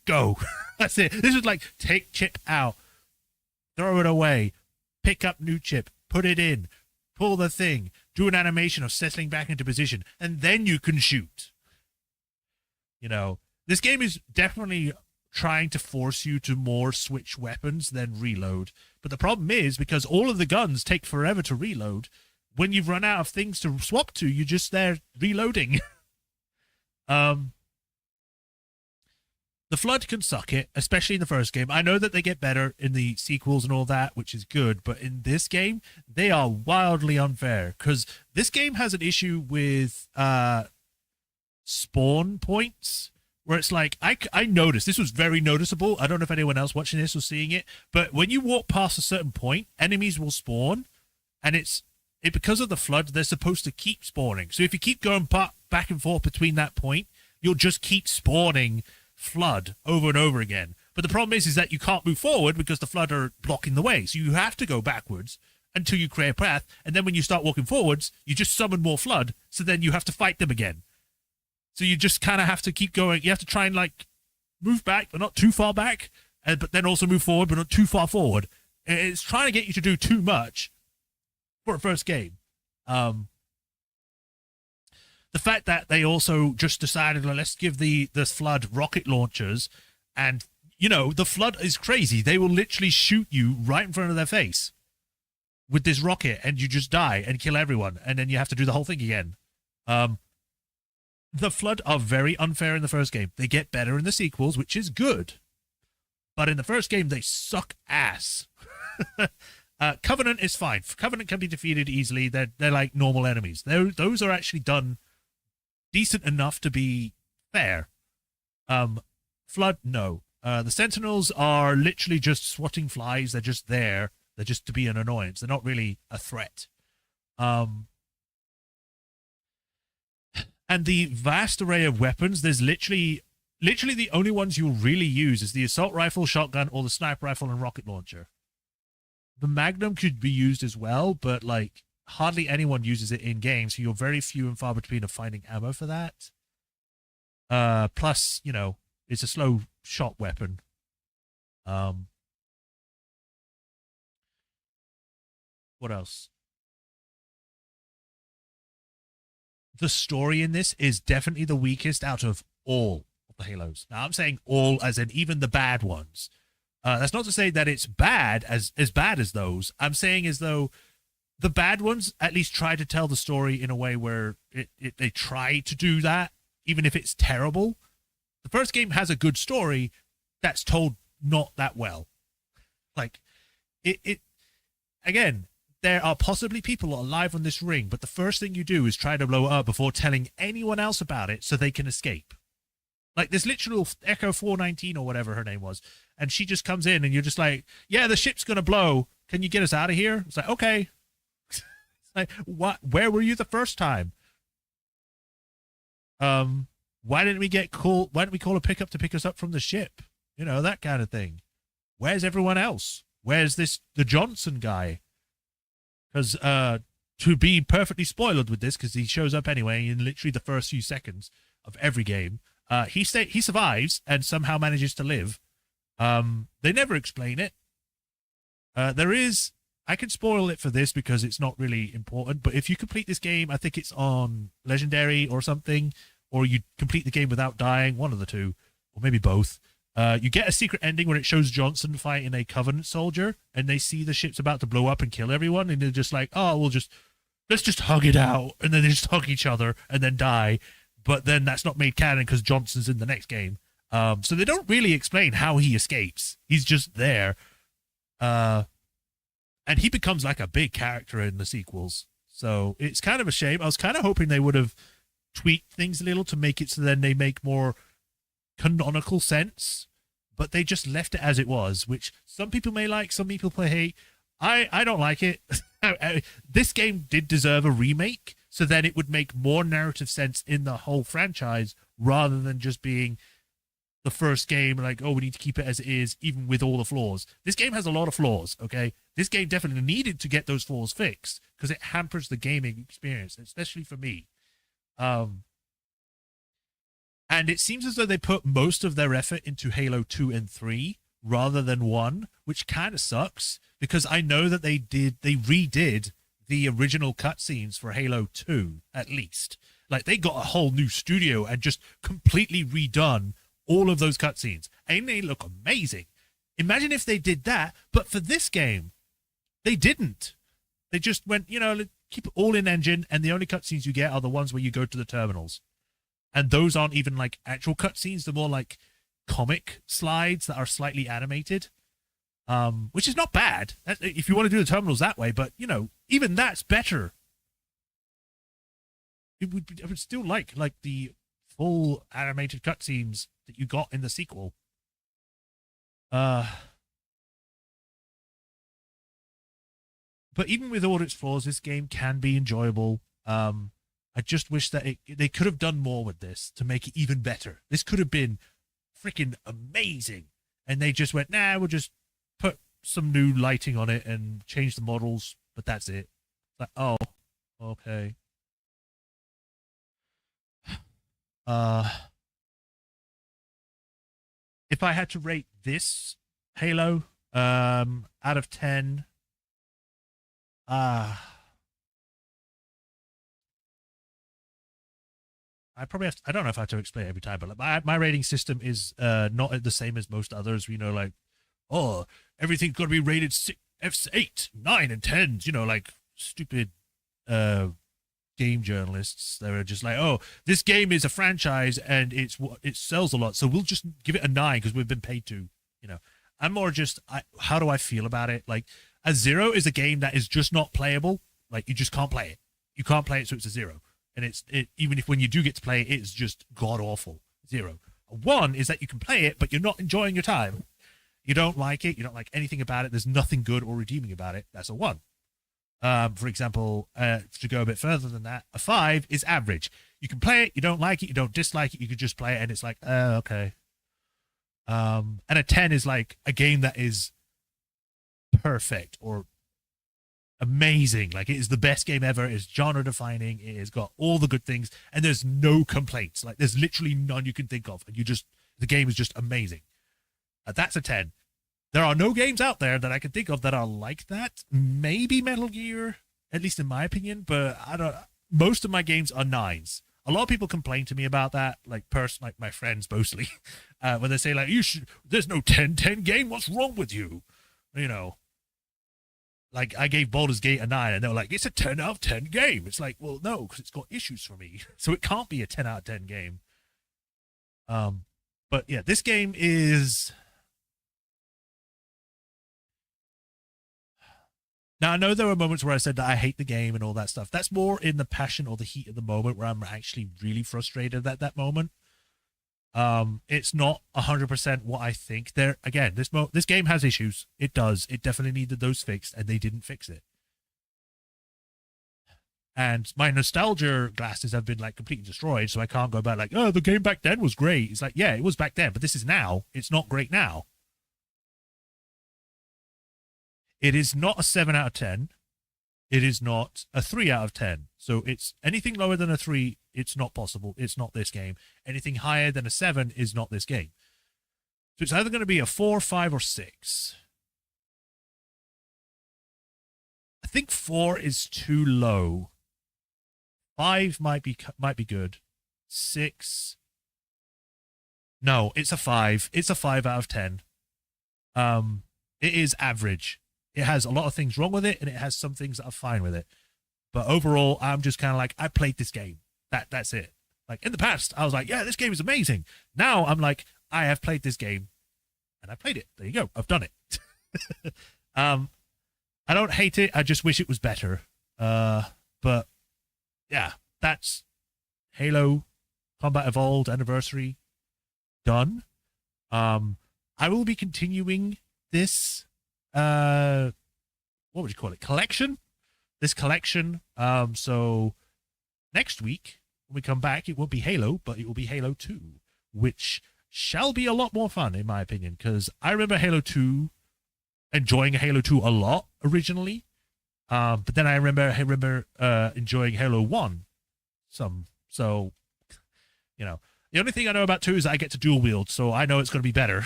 go. That's it. This is like take chip out, throw it away, pick up new chip, put it in, pull the thing, do an animation of settling back into position, and then you can shoot. You know, this game is definitely trying to force you to more switch weapons than reload. But the problem is, because all of the guns take forever to reload, when you've run out of things to swap to, you're just there reloading. The Flood can suck it, especially in the first game. I know that they get better in the sequels and all that, which is good, but in this game, they are wildly unfair, because this game has an issue with spawn points, where it's like, I noticed, this was very noticeable, I don't know if anyone else watching this was seeing it, but when you walk past a certain point, enemies will spawn, and because of the Flood, they're supposed to keep spawning. So if you keep going back and forth between that point, you'll just keep spawning Flood over and over again. But the problem is that you can't move forward because the Flood are blocking the way. So you have to go backwards until you create a path. And then when you start walking forwards, you just summon more Flood. So then you have to fight them again. So you just kind of have to keep going. You have to try and like move back, but not too far back. But then also move forward, but not too far forward. It's trying to get you to do too much for a first game. The fact that they also just decided, well, let's give the Flood rocket launchers, and, you know, the Flood is crazy. They will literally shoot you right in front of their face with this rocket, and you just die and kill everyone, and then you have to do the whole thing again. The Flood are very unfair in the first game. They get better in the sequels, which is good. But in the first game, they suck ass. Covenant is fine. Covenant can be defeated easily. They're like normal enemies. Those are actually done decent enough to be fair. Flood, no. The Sentinels are literally just swatting flies. They're just there. They're just to be an annoyance. They're not really a threat. And the vast array of weapons, there's literally the only ones you'll really use is the assault rifle, shotgun, or the sniper rifle and rocket launcher. The Magnum could be used as well, but like hardly anyone uses it in game, so you're very few and far between of finding ammo for that. Plus, you know, it's a slow shot weapon. What else? The story in this is definitely the weakest out of all of the Halos. Now, I'm saying all as in even the bad ones. That's not to say that it's bad as bad as those. I'm saying as though the bad ones at least try to tell the story in a way where they try to do that, even if it's terrible. The first game has a good story that's told not that well. Like, again, there are possibly people alive on this ring, but the first thing you do is try to blow it up before telling anyone else about it so they can escape. Like, there's literal Echo 419 or whatever her name was, and she just comes in and you're just like, yeah, the ship's going to blow. Can you get us out of here? It's like, okay. It's like, what? Where were you the first time? Why didn't we call a pickup to pick us up from the ship? You know, that kind of thing. Where's everyone else? Where's the Johnson guy? Because to be perfectly spoiled with this, because he shows up anyway in literally the first few seconds of every game, he survives and somehow manages to live. They never explain it. I can spoil it for this because it's not really important, but if you complete this game, I think it's on Legendary or something, or you complete the game without dying, one of the two, or maybe both. You get a secret ending where it shows Johnson fighting a Covenant soldier, and they see the ship's about to blow up and kill everyone, and they're just like, oh, let's just hug it out, and then they just hug each other and then die. But then that's not made canon because Johnson's in the next game. So they don't really explain how he escapes. He's just there. And he becomes like a big character in the sequels. So it's kind of a shame. I was kind of hoping they would have tweaked things a little to make it so then they make more canonical sense, but they just left it as it was, which some people may like, some people may hate. I don't like it. This game did deserve a remake, so then it would make more narrative sense in the whole franchise rather than just being the first game, like, oh, we need to keep it as it is, even with all the flaws. This game has a lot of flaws, okay? This game definitely needed to get those flaws fixed because it hampers the gaming experience, especially for me. And it seems as though they put most of their effort into Halo 2 and 3 rather than 1, which kind of sucks because I know that they redid the original cutscenes for Halo 2, at least. Like, they got a whole new studio and just completely redone all of those cutscenes. and they look amazing. Imagine if they did that, but for this game, they didn't. They just went, keep it all in engine, and the only cutscenes you get are the ones where you go to the terminals. And those aren't even like actual cutscenes, they're more like comic slides that are slightly animated. Which is not bad if you want to do the terminals that way, but even that's better. I would still like the full animated cutscenes that you got in the sequel. But even with all its flaws, this game can be enjoyable. I just wish that they could have done more with this to make it even better. This could have been freaking amazing, and they just went, nah, we'll just put some new lighting on it and change the models, but that's it. Like, oh, okay. If I had to rate this Halo out of 10, I probably have to, I don't know if I have to explain it every time, but like my rating system is not the same as most others. Like, oh, everything's got to be rated F8, 9, and 10s. Like stupid game journalists. They were just like, oh, this game is a franchise and it sells a lot, so we'll just give it a 9 because we've been paid to. I'm more just how do I feel about it? Like, a 0 is a game that is just not playable. Like, you just can't play it. You can't play it, so it's a 0. And even if when you do get to play it, it's just god awful. 0. A 1 is that you can play it, but you're not enjoying your time. You don't like it. You don't like anything about it. There's nothing good or redeeming about it. That's a 1. For example, to go a bit further than that, a 5 is average. You can play it. You don't like it. You don't dislike it. You can just play it, and it's like, okay. And a 10 is like a game that is perfect or amazing. Like, it is the best game ever. It's genre defining. It has got all the good things, and there's no complaints. Like, there's literally none you can think of, and the game is just amazing. That's a 10. There are no games out there that I can think of that are like that. Maybe Metal Gear, at least in my opinion, but most of my games are 9s. A lot of people complain to me about that, like my friends mostly, when they say like, there's no 10-10 game. What's wrong with you? Like, I gave Baldur's Gate a 9, and they were like, it's a 10 out of 10 game. It's like, well, no, because it's got issues for me. So it can't be a 10 out of 10 game. But yeah, this game is... Now, I know there were moments where I said that I hate the game and all that stuff. That's more in the passion or the heat of the moment where I'm actually really frustrated at that moment. It's not 100% what I think. Again, this game has issues. It does. It definitely needed those fixed, and they didn't fix it. And my nostalgia glasses have been like completely destroyed, so I can't go back like, oh, the game back then was great. It's like, yeah, it was back then, but this is now. It's not great now. It is not a 7 out of 10. It is not a 3 out of 10. So it's anything lower than a 3, it's not possible. It's not this game. Anything higher than a 7 is not this game. So it's either going to be a 4, 5, or 6. I think 4 is too low. 5 might be good. 6. No, it's a 5. It's a 5 out of 10. It is average. It has a lot of things wrong with it, and it has some things that are fine with it. But overall, I'm just kind of like, I played this game. That's it. Like, in the past, I was like, yeah, this game is amazing. Now I'm like, I have played this game, and I played it. There you go. I've done it. I don't hate it. I just wish it was better. But yeah, that's Halo Combat Evolved Anniversary done. I will be continuing this what would you call it, collection, this collection. So next week when we come back, it won't be Halo, but it will be Halo 2, which shall be a lot more fun in my opinion, because I remember enjoying Halo 2 a lot originally, but then I remember enjoying Halo 1 some. So the only thing I know about 2 is that I get to dual wield, so I know it's going to be better.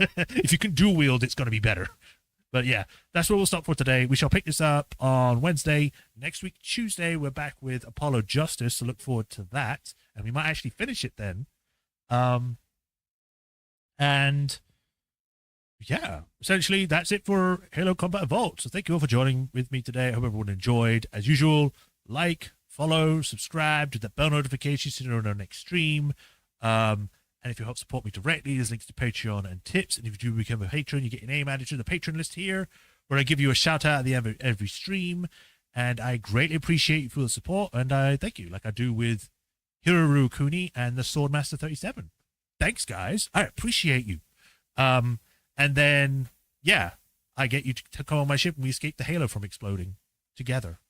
If you can dual wield, it's going to be better. But yeah, that's where we'll stop for today. We shall pick this up on Wednesday. Next week, Tuesday, we're back with Apollo Justice, so look forward to that. And we might actually finish it then. And yeah, essentially that's it for Halo Combat Evolved. So thank you all for joining with me today. I hope everyone enjoyed. As usual, like, follow, subscribe to the bell notifications so you know our next stream. And if you help support me directly, there's links to Patreon and tips. And if you do become a patron, you get your name added to the patron list here, where I give you a shout out at the end of every stream. And I greatly appreciate you for the support. And I thank you, like I do with Hiroru Kuni and the Swordmaster 37. Thanks, guys. I appreciate you. And then, yeah, I get you to come on my ship and we escape the Halo from exploding together.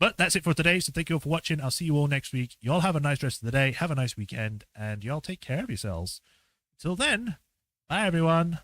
But that's it for today. So thank you all for watching. I'll see you all next week. Y'all have a nice rest of the day. Have a nice weekend. And y'all take care of yourselves. Till then, bye, everyone.